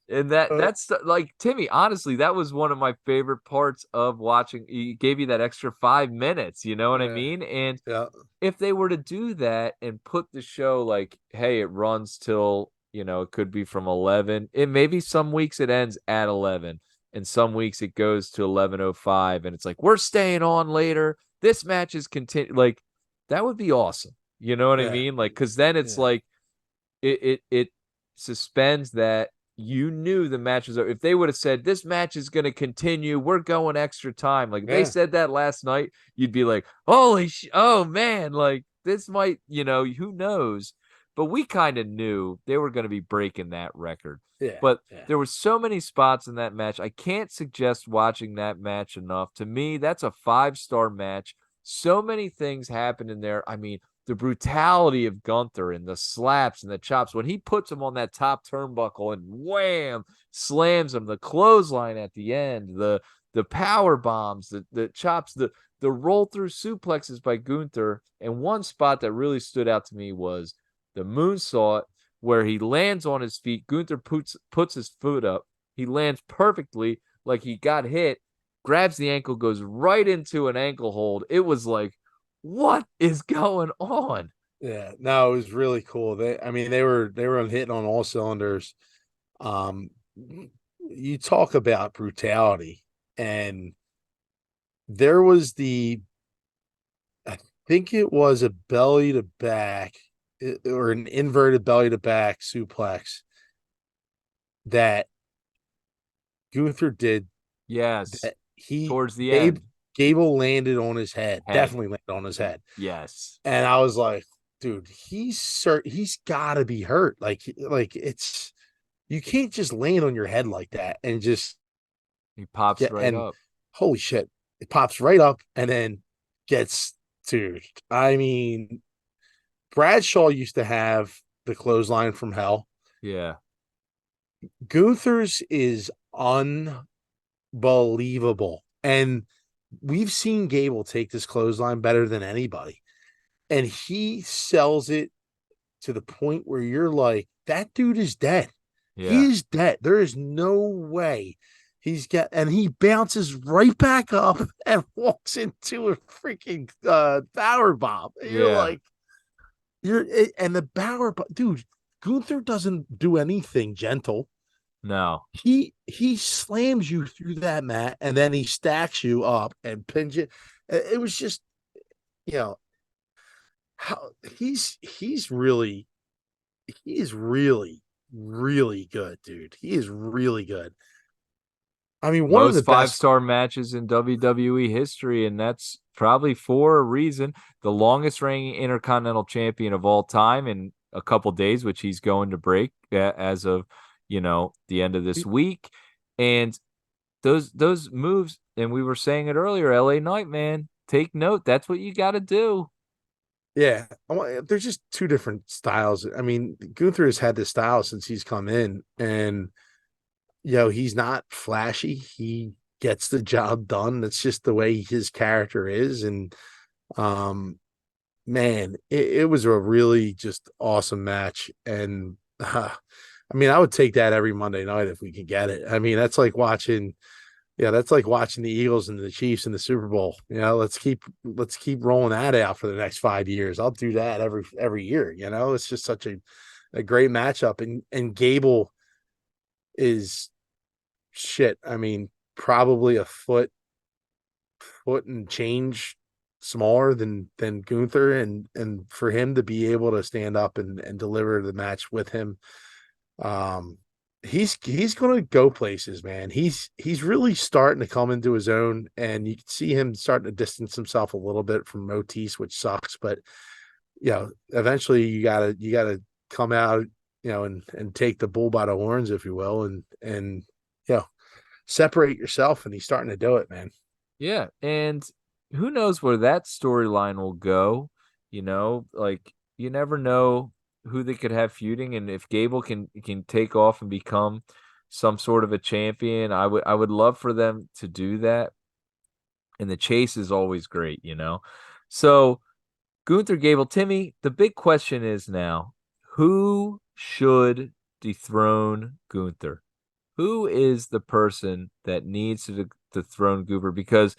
And Uh, that's like Timmy, honestly, that was one of my favorite parts of watching. He gave you that extra 5 minutes, you know what I yeah, mean? And yeah, if they were to do that and put the show like, hey, it runs till, it could be from 11. It maybe some weeks it ends at 11 and some weeks it goes to 11:05 and it's like, we're staying on later. This match is continue, like that would be awesome. You know what I yeah, mean? Like, cause then it's yeah, like it suspends that you knew the match was over. If they would have said this match is going to continue, we're going extra time. Like if they yeah. said that last night, you'd be like, "Holy oh man, like this might, who knows?" but we kind of knew they were going to be breaking that record. Yeah, But yeah, there were so many spots in that match. I can't suggest watching that match enough. To me, that's a 5-star match. So many things happened in there. I mean, the brutality of Gunther and the slaps and the chops when he puts him on that top turnbuckle and wham, slams him, the clothesline at the end, the power bombs, the chops, the roll through suplexes by Gunther. And one spot that really stood out to me was the moonsault where he lands on his feet. Gunther puts his foot up. He lands perfectly like he got hit, grabs the ankle, goes right into an ankle hold. It was like, what is going on? yeah. No, it was really cool. I mean, they were hitting on all cylinders. Um, you talk about brutality, and there was I think it was a belly to back or an inverted belly to back suplex that Gunther did Yes, that he towards the Gabe end. Gable landed on his head, Head. definitely landed on his head. Yes. And I was like, dude, he's gotta be hurt. Like it's you can't just land on your head like that and just He pops get right and up. holy shit, it pops right up and then gets dude. I mean, Bradshaw used to have the clothesline from hell. Yeah. Gunther's is unbelievable. And we've seen Gable take this clothesline better than anybody. And he sells it to the point where you're like, that dude is dead. He Yeah. is dead. There is no way and he bounces right back up and walks into a freaking power bomb. You're Yeah. like, and the power, dude, Gunther doesn't do anything gentle. No. He slams you through that mat and then he stacks you up and pins you. It was just, you know, how he's really he is really, really good, dude. He is really good. I mean, one of Most the best. five-star matches in WWE history, and that's probably for a reason. The longest reigning Intercontinental Champion of all time in a couple days, which he's going to break as of the end of this week. And those moves, and we were saying it earlier, LA Knight, man, take note. That's what you got to do. Yeah, there's just two different styles. I mean, Gunther has had this style since he's come in, and he's not flashy. He gets the job done. That's just the way his character is, and man, it was a really just awesome match. And I mean, I would take that every Monday night if we could get it. I mean, that's like watching the Eagles and the Chiefs in the Super Bowl. Let's keep rolling that out for the next 5 years. I'll do that every year. It's just such a great matchup. And Gable is shit. I mean, probably a foot and change smaller than Gunther, and for him to be able to stand up and deliver the match with him, um, he's going to go places, man. He's really starting to come into his own, and you can see him starting to distance himself a little bit from Motis, which sucks. But eventually you gotta come out, and take the bull by the horns, if you will, and separate yourself. And he's starting to do it, man. Yeah, and who knows where that storyline will go? Like you never know who they could have feuding, and if Gable can take off and become some sort of a champion, I would love for them to do that. And the chase is always great. So Gunther Gable, Timmy, the big question is now, who should dethrone Gunther? Who is the person that needs to dethrone Goober? Because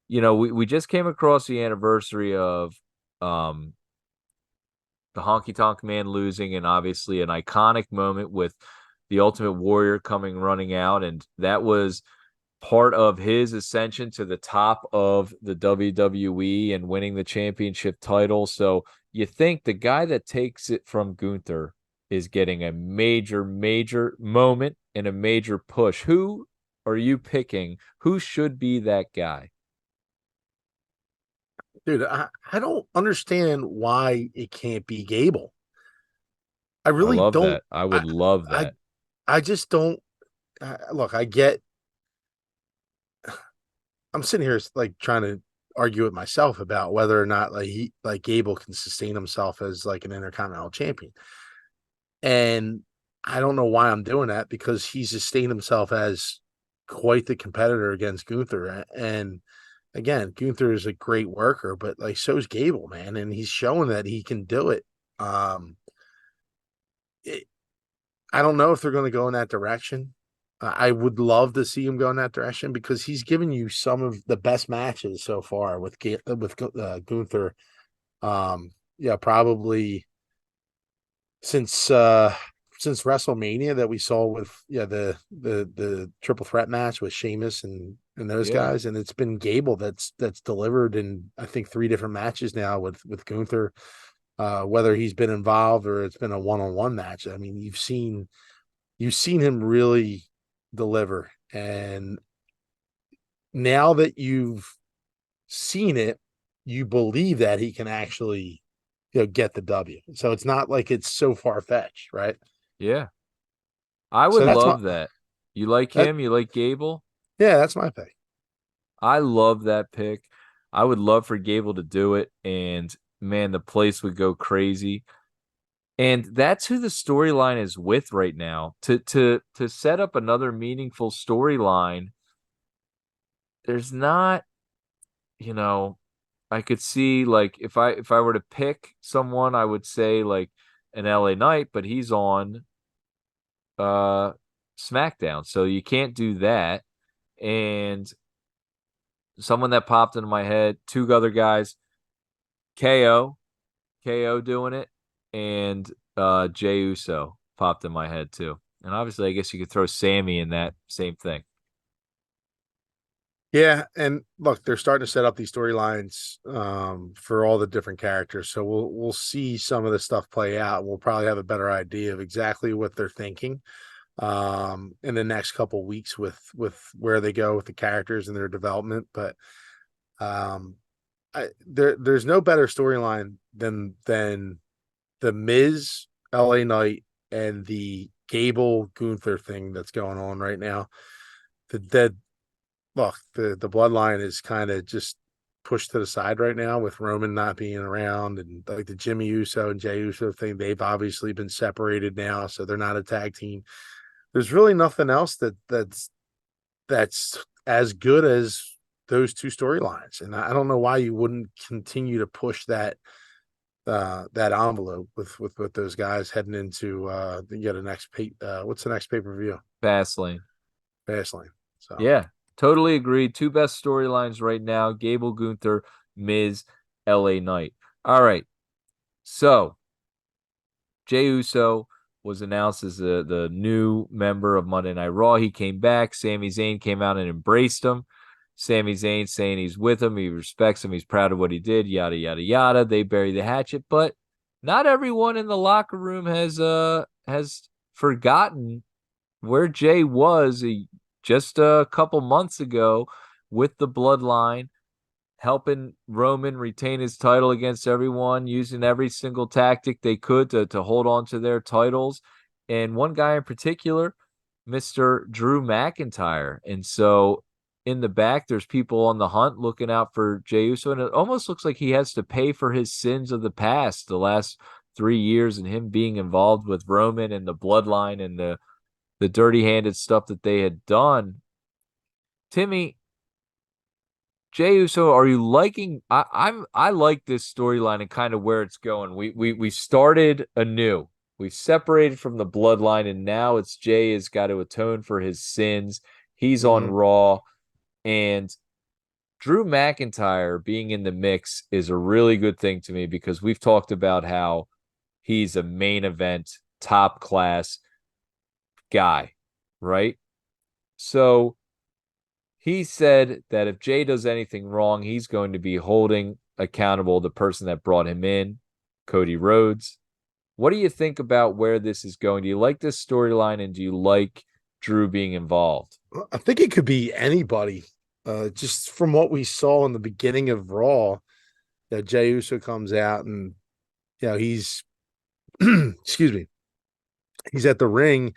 we just came across the anniversary of um the Honky Tonk Man losing, and obviously an iconic moment with the Ultimate Warrior coming running out, and that was part of his ascension to the top of the WWE and winning the championship title. So you think the guy that takes it from Gunther is getting a major, major moment and a major push. Who are you picking? Who should be that guy? Dude, I don't understand why it can't be Gable. I I really love don't. that. I I would love I that. I just don't. Look, I get. I'm sitting here like trying to argue with myself about whether or not like Gable can sustain himself as like an intercontinental champion. And I don't know why I'm doing that because he's sustained himself as quite the competitor against Gunther. And again, Gunther is a great worker, but like so is Gable, man, and he's showing that he can do it. Um, it, I don't know if they're going to go in that direction. I would love to see him go in that direction because he's given you some of the best matches so far with Gunther. Yeah, probably since since WrestleMania that we saw with the triple threat match with Sheamus and those Yeah. guys, and it's been Gable that's delivered in I think three different matches now with Gunther, whether he's been involved or it's been a one-on-one match. I mean, you've seen him really deliver, and now that you've seen it, you believe that he can actually get the W. So it's not like it's so far fetched, right? Yeah. I would So that's my love that. You like that him? You like Gable? yeah, that's my pick. I love that pick. I would love for Gable to do it, and man, the place would go crazy. And that's who the storyline is with right now. To set up another meaningful storyline, there's not, you know, I could see like if I were to pick someone, I would say like an LA Knight, but he's on uh SmackDown. So you can't do that. And someone that popped into my head, two other guys, KO, KO doing it, and Jey Uso popped in my head too. And obviously, I guess you could throw Sammy in that same thing. Yeah, and look, they're starting to set up these storylines for all the different characters. So we'll see some of this stuff play out. We'll probably have a better idea of exactly what they're thinking in the next couple weeks with where they go with the characters and their development. But um there's no better storyline than the Miz, LA Knight, and the Gable Gunther thing that's going on right now. The look, the bloodline is kind of just pushed to the side right now with Roman not being around, and like the Jimmy Uso and Jey Uso thing, they've obviously been separated now, so they're not a tag team. There's really nothing else that's as good as those two storylines, and I don't know why you wouldn't continue to push that envelope with those guys heading into the next what's the next pay-per-view? Fastlane. Fastlane. So Yeah, totally agreed. Two best storylines right now: Gable Gunther, Miz, LA Knight. All right, so Jey Uso was announced as the new member of Monday Night Raw. He came back. Sami Zayn came out and embraced him. Sami Zayn saying he's with him, he respects him, he's proud of what he did, yada yada yada. They bury the hatchet, but not everyone in the locker room has forgotten where Jay was just a couple months ago with the bloodline, helping Roman retain his title against everyone, using every single tactic they could to hold on to their titles. And one guy in particular, Mr. Drew McIntyre. And so in the back, there's people on the hunt looking out for Jey Uso. And it almost looks like he has to pay for his sins of the past, the last 3 years, and him being involved with Roman and the bloodline and the dirty handed stuff that they had done. Timmy, Jey Uso, are you liking? I like this storyline and kind of where it's going. We started anew. We separated from the bloodline, and now it's Jey has got to atone for his sins. He's on mhm. Raw, and Drew McIntyre being in the mix is a really good thing to me because we've talked about how he's a main event, top class guy, right? So he said that if Jay does anything wrong, he's going to be holding accountable the person that brought him in, Cody Rhodes. What do you think about where this is going? Do you like this storyline and do you like Drew being involved? I think it could be anybody. Just from what we saw in the beginning of Raw, Jey Uso comes out and he's excuse me, he's at the ring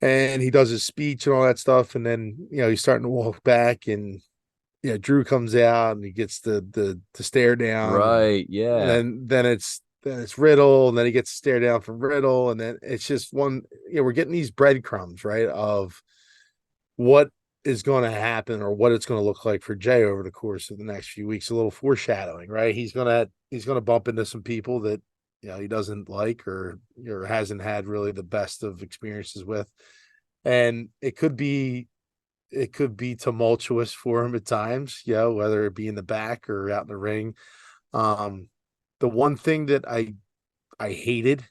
and he does his speech and all that stuff, and then he's starting to walk back, and Drew comes out and he gets the stare down, and Right. Yeah. then it's Riddle, and then he gets a stare down from Riddle, and then it's just one. We're getting these breadcrumbs, right, of what is going to happen or what it's going to look like for Jey over the course of the next few weeks. A little foreshadowing, right? He's gonna bump into some people that he doesn't like or hasn't had really the best of experiences with, and it could be tumultuous for him at times, whether it be in the back or out in the ring. Um, the one thing that I hated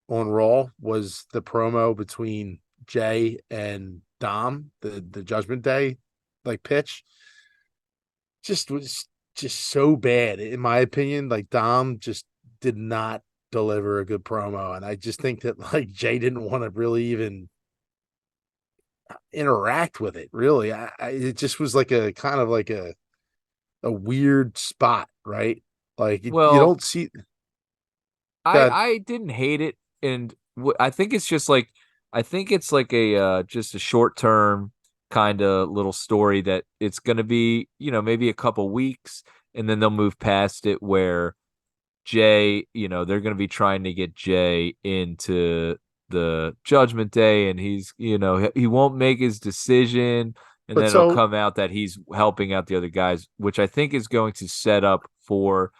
on Raw was the promo between Jey and Dom, the Judgment Day like pitch. Just was just so bad in my opinion. Like Dom just did not deliver a good promo, and I just think that like Jey didn't want to really even interact with it. Really, it just was like a kind of like a weird spot, right? Like you Well, don't see I that. I didn't hate it, and I think it's just like I think it's like a just a short term kind of little story that it's going to be maybe a couple weeks, and then they'll move past it where Jey, they're going to be trying to get Jey into the Judgment Day, and he's he won't make his decision, and But then it'll so come out that he's helping out the other guys, which I think is going to set up for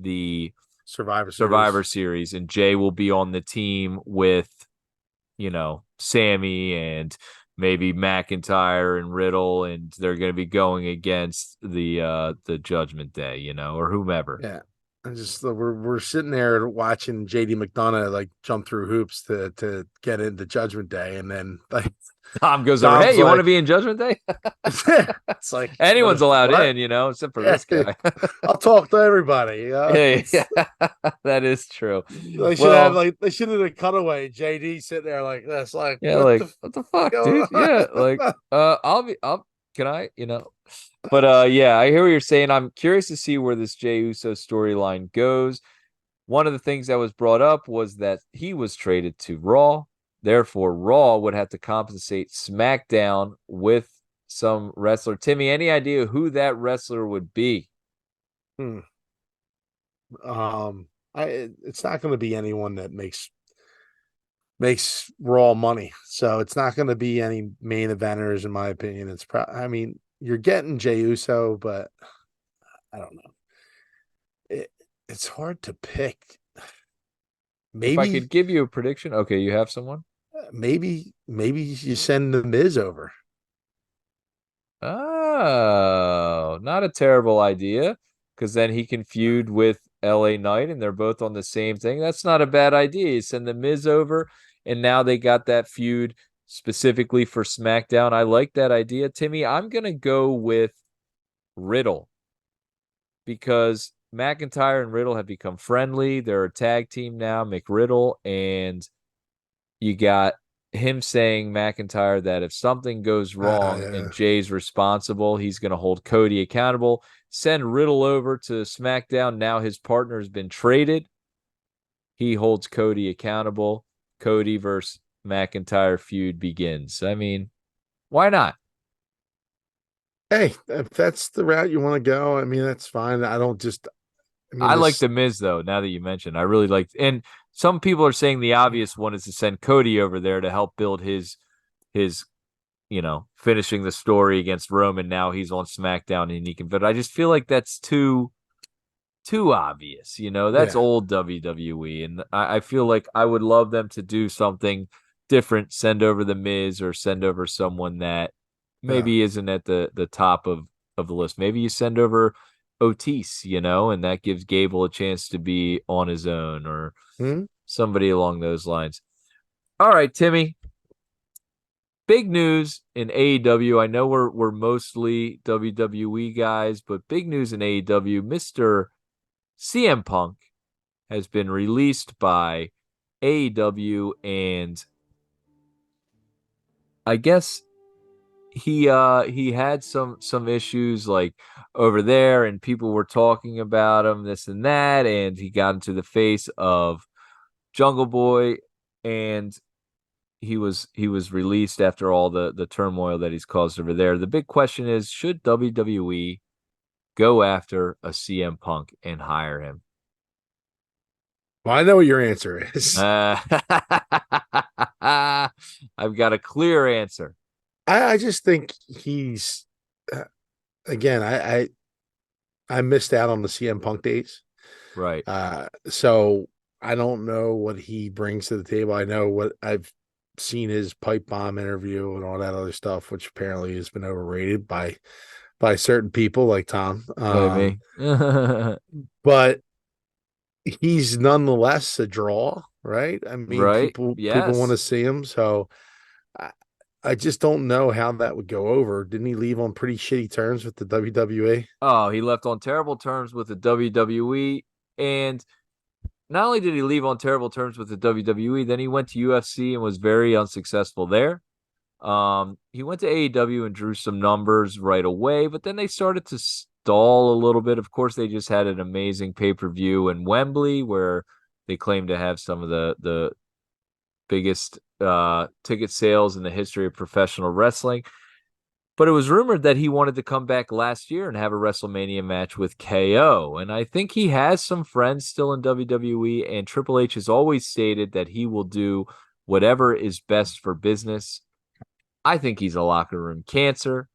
the Survivor Survivor Series, Series, and Jey will be on the team with, Sammy and maybe McIntyre and Riddle, and they're going to be going against the Judgment Day, or whomever. yeah. And just we're sitting there watching JD McDonough like jump through hoops to get into Judgment Day, and then like Tom goes over, hey, Dom's you want to like, be in Judgment Day? it's like Anyone's allowed what? in, except for Yeah, this guy. I'll talk to everybody. Yeah, yeah, that is true. Well, They should have done a cutaway. JD sitting there like this, like yeah, what like the what the fuck, going dude? Yeah, like on? I'll can I, But yeah, I hear what you're saying. I'm curious to see where this Jey Uso storyline goes. One of the things that was brought up was that he was traded to Raw. Therefore, Raw would have to compensate SmackDown with some wrestler. Timmy, any idea who that wrestler would be? Hmm. It's not going to be anyone that makes raw money. So it's not going to be any main eventers, in my opinion. I mean, you're getting Jey Uso, but I don't know. It's hard to pick. If I could Maybe, give you a prediction, okay, you have someone? maybe you send the Miz over. Oh, not a terrible idea. Because then he can feud with LA Knight and they're both on the same thing. That's not a bad idea. You send the Miz over, and now they got that feud specifically for SmackDown. I like that idea. Timmy, I'm going to go with Riddle because McIntyre and Riddle have become friendly. They're a tag team now, McRiddle, and you got him saying McIntyre that if something goes wrong and Uh, Jay's responsible, he's going to hold Cody accountable. Send Riddle over to SmackDown. Now his partner has been traded. He holds Cody accountable. Cody versus McIntyre feud begins. I mean, why not? hey, if that's the route you want to go, I mean, that's fine. I don't just, I mean, I like this, the Miz though. Now that you mentioned, I really like. And some people are saying the obvious one is to send Cody over there to help build his finishing the story against Roman. Now he's on SmackDown and he can. But I just feel like that's too obvious. That's yeah, old WWE, and I feel like I would love them to do something different. Send over the Miz or send over someone that yeah. maybe isn't at the top of the list. Maybe you send over Otis, and that gives Gable a chance to be on his own or Hmm? somebody along those lines. All right, Timmy. Big news in AEW. I know we're mostly WWE guys, but big news in AEW. Mr. CM Punk has been released by AEW, and I guess he had some issues like over there, and people were talking about him, this and that, and he got into the face of Jungle Boy. and he was released after all the turmoil that he's caused over there. The big question is, should WWE go after a CM Punk and hire him? Well, I know what your answer is. I've got a clear answer. I just think he's again. I missed out on the CM Punk days. Right. So I don't know what he brings to the table. I know what I've seen his pipe bomb interview and all that other stuff, which apparently has been overrated by certain people like Tom. Like me. But he's nonetheless a draw, right? I mean, Right. people want to Yes. see him, so I, I just don't know how that would go over. Didn't he leave on pretty shitty terms with the WWE? Oh, he left on terrible terms with the WWE. And not only did he leave on terrible terms with the WWE, then he went to UFC and was very unsuccessful there. He went to AEW and drew some numbers right away, but then they started to stall a little bit. Of course, they just had an amazing pay-per-view in Wembley where they claimed to have some of the biggest ticket sales in the history of professional wrestling. But it was rumored that he wanted to come back last year and have a WrestleMania match with KO. And I think he has some friends still in WWE, and Triple H has always stated that he will do whatever is best for business. I think he's a locker room cancer.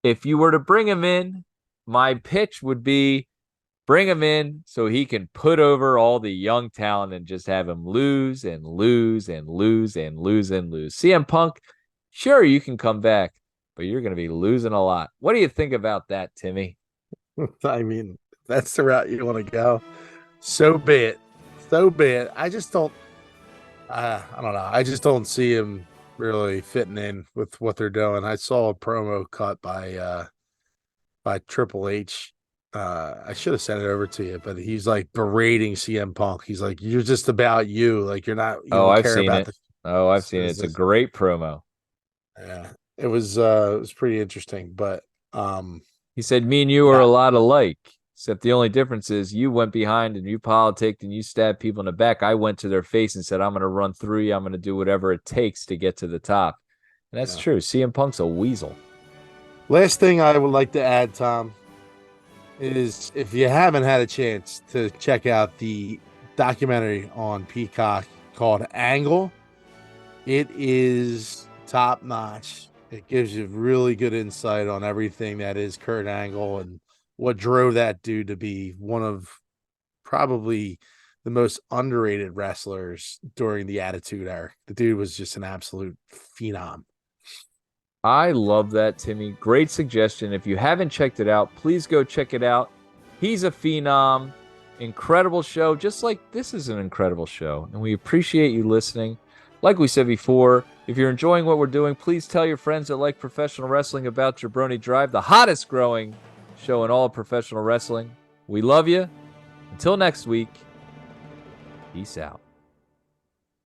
If you were to bring him in, my pitch would be bring him in so he can put over all the young talent and just have him lose and lose and lose and lose and lose. CM Punk, sure, you can come back, but you're going to be losing a lot. What do you think about that, Timmy? I mean, if that's the route you want to go. So be it. So be it. I just don't. I don't know. I just don't see him really fitting in with what they're doing. I saw a promo cut by Triple H. I should have sent it over to you, but he's like berating CM Punk. He's like, "You're just about you. Like you're not. You Oh, don't I've care seen about it. the Oh, I've seen it. It's a business." great promo. Yeah, it was pretty interesting, but He said, me and you are yeah, a lot alike, except the only difference is you went behind and you politicked and you stabbed people in the back. I went to their face and said, I'm going to run through you. I'm going to do whatever it takes to get to the top. And that's yeah. true. CM Punk's a weasel. Last thing I would like to add, Tom, is if you haven't had a chance to check out the documentary on Peacock called Angle, it is top notch. It gives you really good insight on everything that is Kurt Angle and what drove that dude to be one of probably the most underrated wrestlers during the Attitude Era. The dude was just an absolute phenom. I love that, Timmy. Great suggestion. If you haven't checked it out, please go check it out. He's a phenom. Incredible show. Just like this is an incredible show. And we appreciate you listening. Like we said before, if you're enjoying what we're doing, please tell your friends that like professional wrestling about Jabroni Drive, the hottest growing show in all of professional wrestling. We love you. Until next week, peace out.